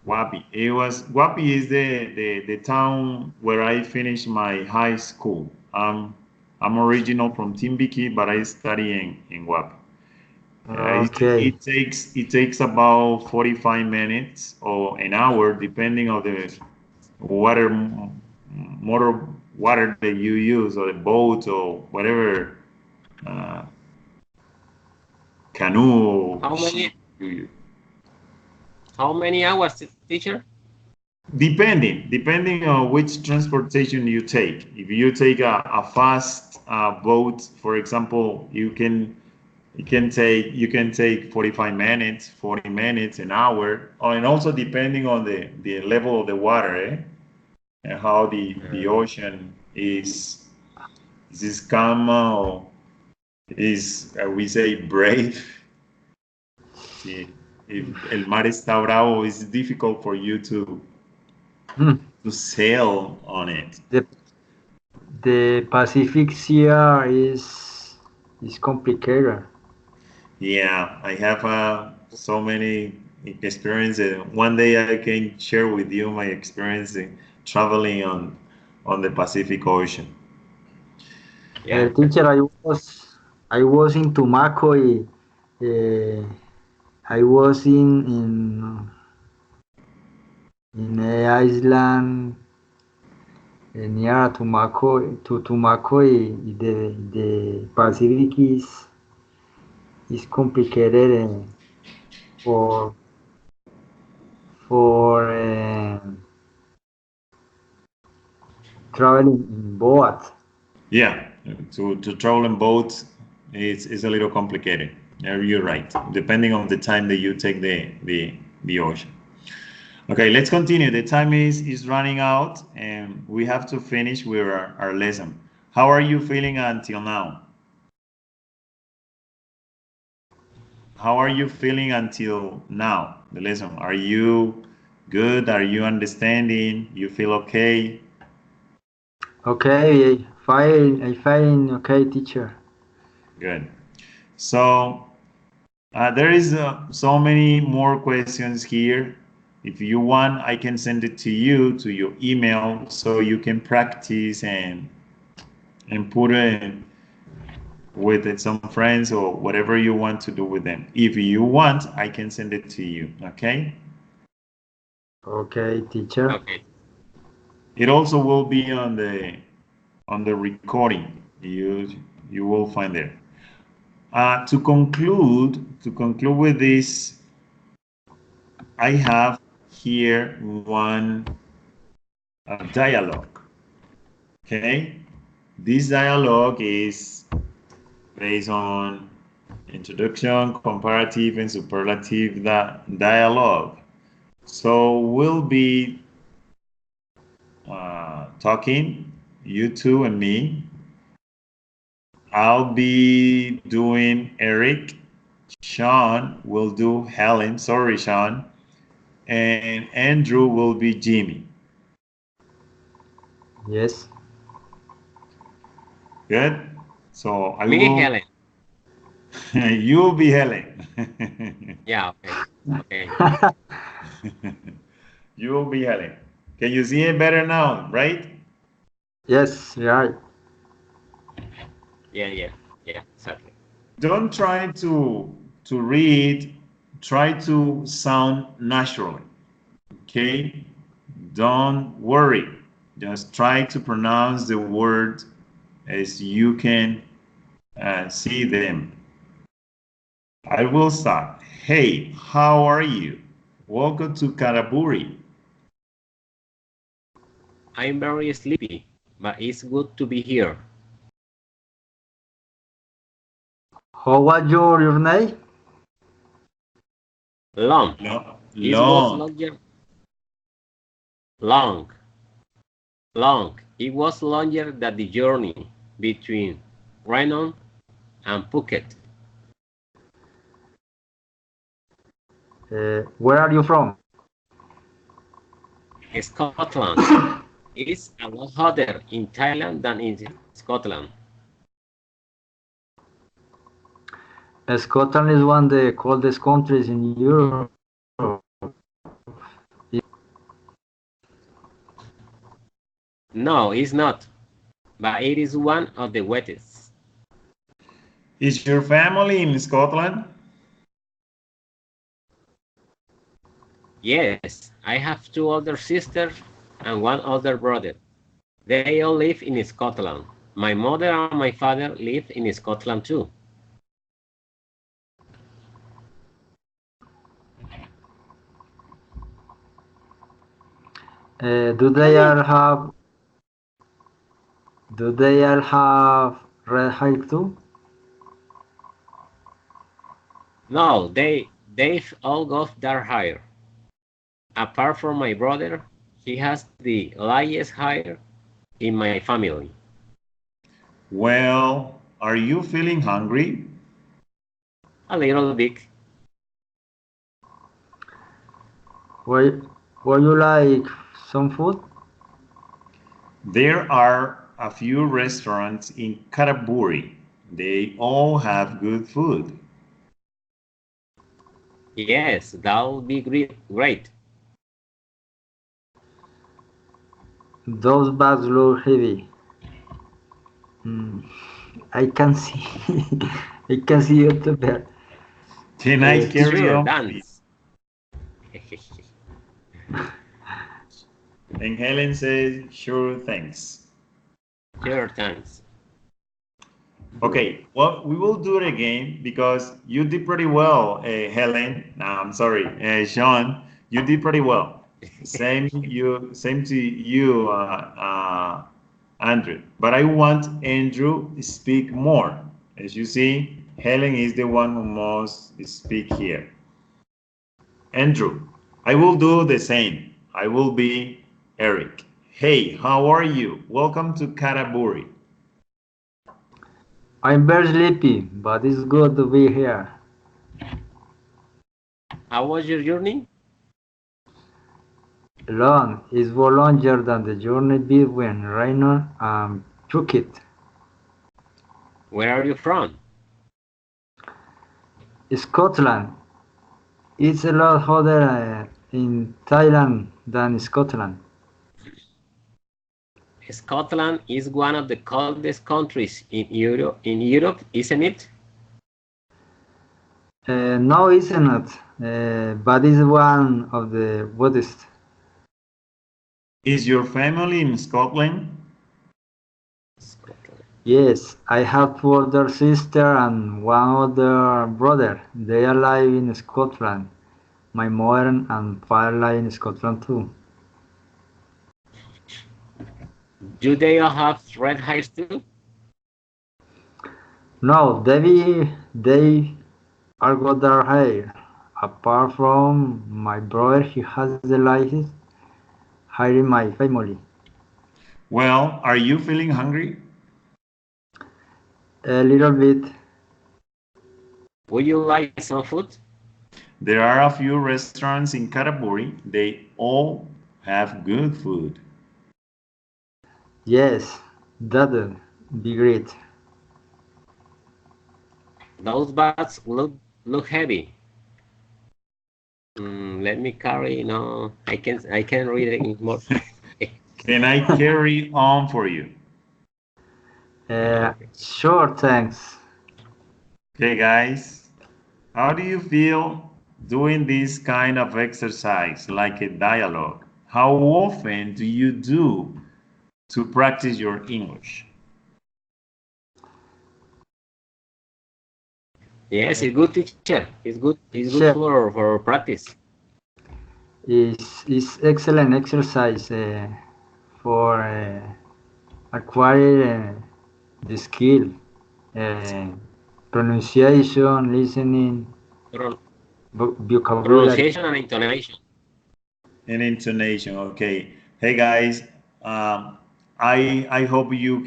Guapi. Guapi is the town where I finished my high school. I'm original from Timbiki, but I study in Guapi. Okay. It takes about 45 minutes or an hour, depending on the water motor water that you use, or the boat, or whatever canoe How or many ship you use. how many hours, teacher? Depending on which transportation you take. If you take a fast boat, for example, you can take 45 minutes, 40 minutes, an hour, and also depending on the level of the water, and how the ocean is this calm, or is we say brave. See, if el mar está bravo, it's difficult for you to sail on it. The Pacific Sea is complicated. Yeah, I have so many experiences. One day I can share with you my experience in traveling on the Pacific Ocean. Yeah. Teacher, I was in Tumaco. I was in a island near Tumaco. The Pacific is complicated for for traveling in boat. Yeah, to travel in boats is a little complicated. Yeah, you're right. Depending on the time that you take the ocean. Okay, let's continue. The time is running out, and we have to finish with our lesson. How are you feeling until now? How are you feeling until now? The lesson. Are you good? Are you understanding? You feel okay? Okay, I fine. Okay, teacher. Good. So there is so many more questions here. If you want, I can send it to you to your email, so you can practice and put it with some friends, or whatever you want to do with them. If you want, I can send it to you. Okay. Okay, teacher. Okay. It also will be on the recording. You will find there. To conclude with this, I have here one dialogue. Okay, this dialogue is based on introduction, comparative, and superlative dialogue. So we'll be talking, you two and me. I'll be doing Eric. Sean will do Helen. Sorry, Sean. And Andrew will be Jimmy. Yes. Good. So I Me, will. Helen. You'll be Helen. Yeah, okay. Okay. You'll be Helen. Can you see it better now, right? Yes, right. Yeah, exactly. Don't try to read. Try to sound naturally. Okay. Don't worry. Just try to pronounce the word as you can see them. I will start. Hey, how are you? Welcome to Karaburi. I'm very sleepy, but it's good to be here. How was your name? Long. It was Long. long. It was longer than the journey between Rhiannon and Phuket. Where are you from? Scotland. It's a lot hotter in Thailand than in Scotland. Scotland is one of the coldest countries in Europe. No, it's not, but it is one of the wettest. Is your family in Scotland? Yes, I have two older sisters and one older brother. They all live in Scotland. My mother and my father live in Scotland too. Do they all have red hair too? No, they've all got dark hair. Apart from my brother, he has the lightest hair in my family. Well, are you feeling hungry? A little bit. Would you like some food? There are a few restaurants in Canterbury. They all have good food. Yes, that would be great. Those bags look heavy. I can see. I can see you too bad. Can I carry Sure, on? dance. And Helen says, sure, thanks. Sure, thanks. Okay, well, we will do it again because you did pretty well, Helen. No, I'm sorry, Sean. You did pretty well. Same to you, Andrew. But I want Andrew to speak more. As you see, Helen is the one who must speak here. Andrew, I will do the same. I will be Eric. Hey, how are you? Welcome to Canterbury. I'm very sleepy, but it's good to be here. How was your journey? Long is more longer than the journey between Rhino and Phuket. Where are you from? Scotland. It's a lot hotter in Thailand than Scotland. Scotland is one of the coldest countries in Europe, isn't it? No, it's not, but it's one of the wettest. Is your family in Scotland? Scotland. Yes, I have two older sister and one older brother. They are live in Scotland. My mother and father live in Scotland too. Do they all have red hair too? No, they are got their hair. Apart from my brother, he has the lightest hair in my family. Well, are you feeling hungry? A little bit. Would you like some food? There are a few restaurants in Canterbury. They all have good food. Yes, that'd be great. Those bags look heavy. Let me carry. No, I can read it more. Can I carry on for you? Sure, thanks. Okay, guys, how do you feel doing this kind of exercise, like a dialogue? How often do you do to practice your English? Yes, it's good, teacher. It's good. It's good Sure. for practice. Is excellent exercise for acquire the skill, uh, pronunciation, listening, Pro- vocabulary. Pronunciation and intonation. And intonation, okay. Hey guys, I hope you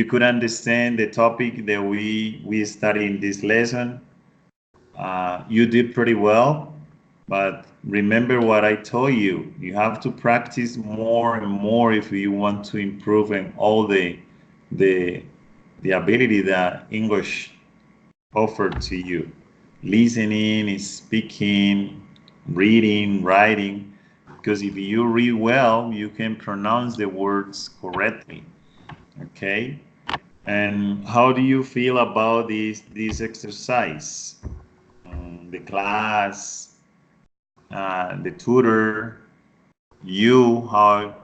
could understand the topic that we study in this lesson. You did pretty well, but remember what I told you. You have to practice more and more if you want to improve in all the the ability that English offered to you. Listening, speaking, reading, writing, because if you read well, you can pronounce the words correctly. Okay? And how do you feel about this exercise? The class, the tutor, you, how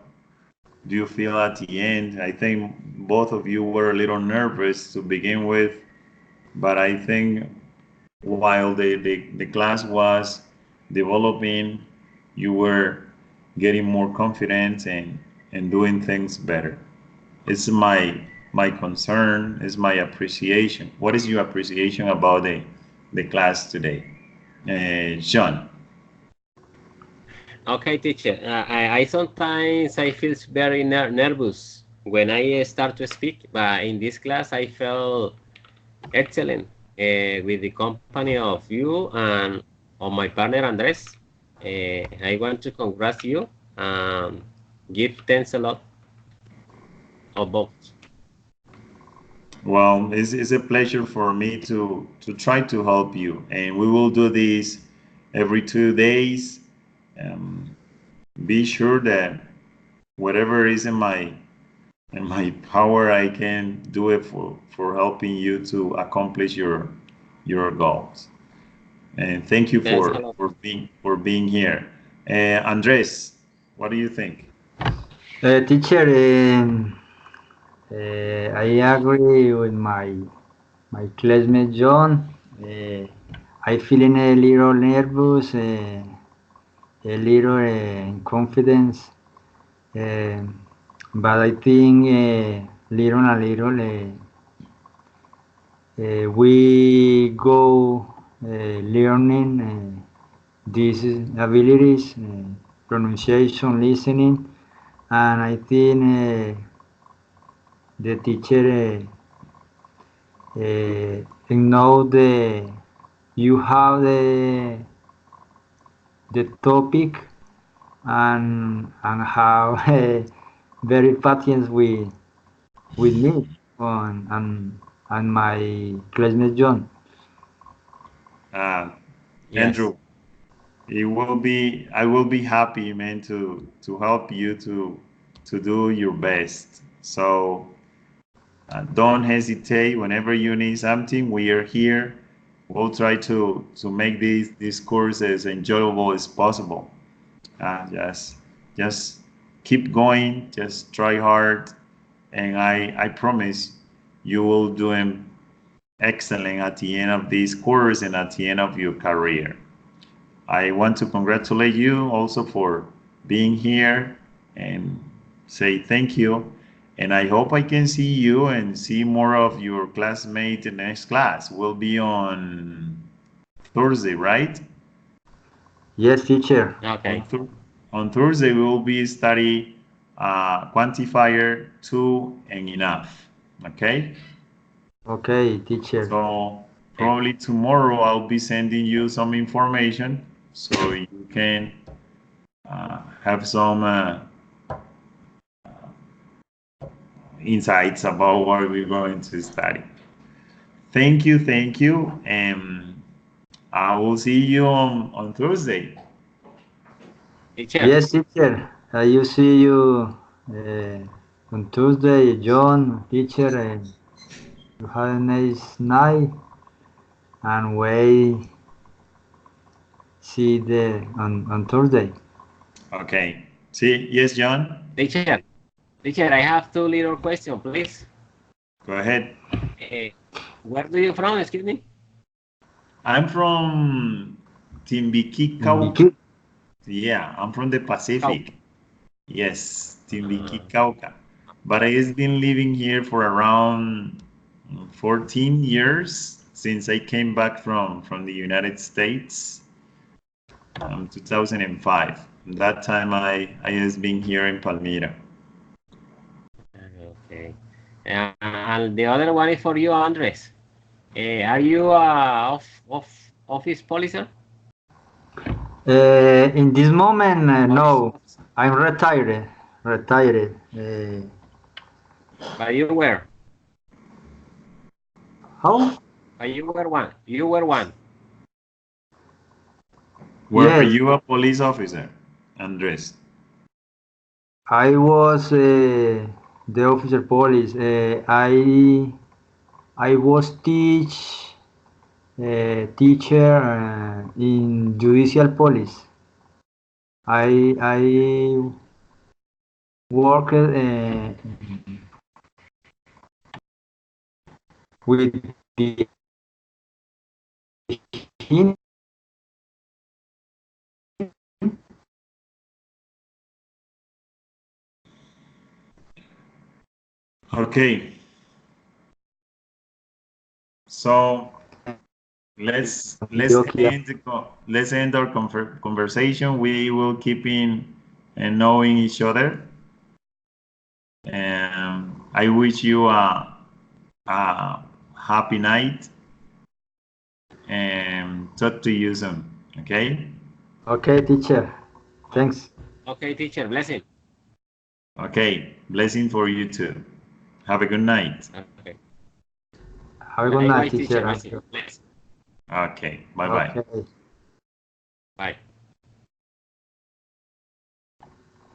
do you feel at the end? I think both of you were a little nervous to begin with, but I think while the class was developing, you were getting more confident and doing things better. It's my concern, it's my appreciation. What is your appreciation about the class today? John. Okay, teacher. I sometimes I feel very nervous when I start to speak, but in this class I felt excellent with the company of you and of my partner Andres. I want to congratulate you and give thanks a lot of both. Well, it's a pleasure for me to try to help you, and we will do this every 2 days. Um, be sure that whatever is in my power, I can do it for helping you to accomplish your goals. And thank you Thanks a for lot. being here. Andres, what do you think? Teacher, I agree with my classmate John. I feeling a little nervous, a little confidence, uh, but I think little and little we go learning these abilities, pronunciation, listening, and I think the teacher know you have the topic and have very patience with me and my classmate John. Uh, Yes. Andrew, I will be happy, man, to help you to do your best. So don't hesitate. Whenever you need something, we are here. We'll try to make this course as enjoyable as possible. Just keep going. Just try hard, and I promise you will do excellent at the end of this course and at the end of your career. I want to congratulate you also for being here and say thank you. And I hope I can see you and see more of your classmate in next class. Will be on Thursday, right? Yes, teacher. Okay. On Thursday, we will be study quantifier 2 and enough. Okay? Okay, teacher. So Okay. probably tomorrow I'll be sending you some information so you can have some insights about what we're going to study. Thank you, and I will see you on Thursday. Teacher. Yes, teacher. I will see you on Tuesday, John, teacher. You have a nice night and we see the on Thursday. Okay. See, yes, John. Teacher. Teacher, I have two little questions, please. Go ahead. Uh, where do you from? Excuse me. I'm from Timbiquí, In Cauca. Biki. Yeah, I'm from the How? Pacific. Yes, Timbiquí, Cauca. But I have been living here for around 14 years since I came back from the United States, 2005. That time I has been here in Palmira. Okay. And the other one is for you, Andres. Are you office policer? In this moment, Police no. officer? I'm retired. Retired. But you were. How? You were one. You were one. Were Yes. you a police officer, Andres? I was the officer police. I was teacher in judicial police. I worked with the Okay. So let's Antioquia. end our conversation. We will keep in and knowing each other. And I wish you a happy night and talk to you soon. Okay. Okay, teacher. Thanks. Okay, teacher, blessing. Okay. Blessing for you too. Have a good night. Okay. Have a good night, Likewise, teacher. teacher, blessing. Bless. Okay. Bye bye. Okay. Bye.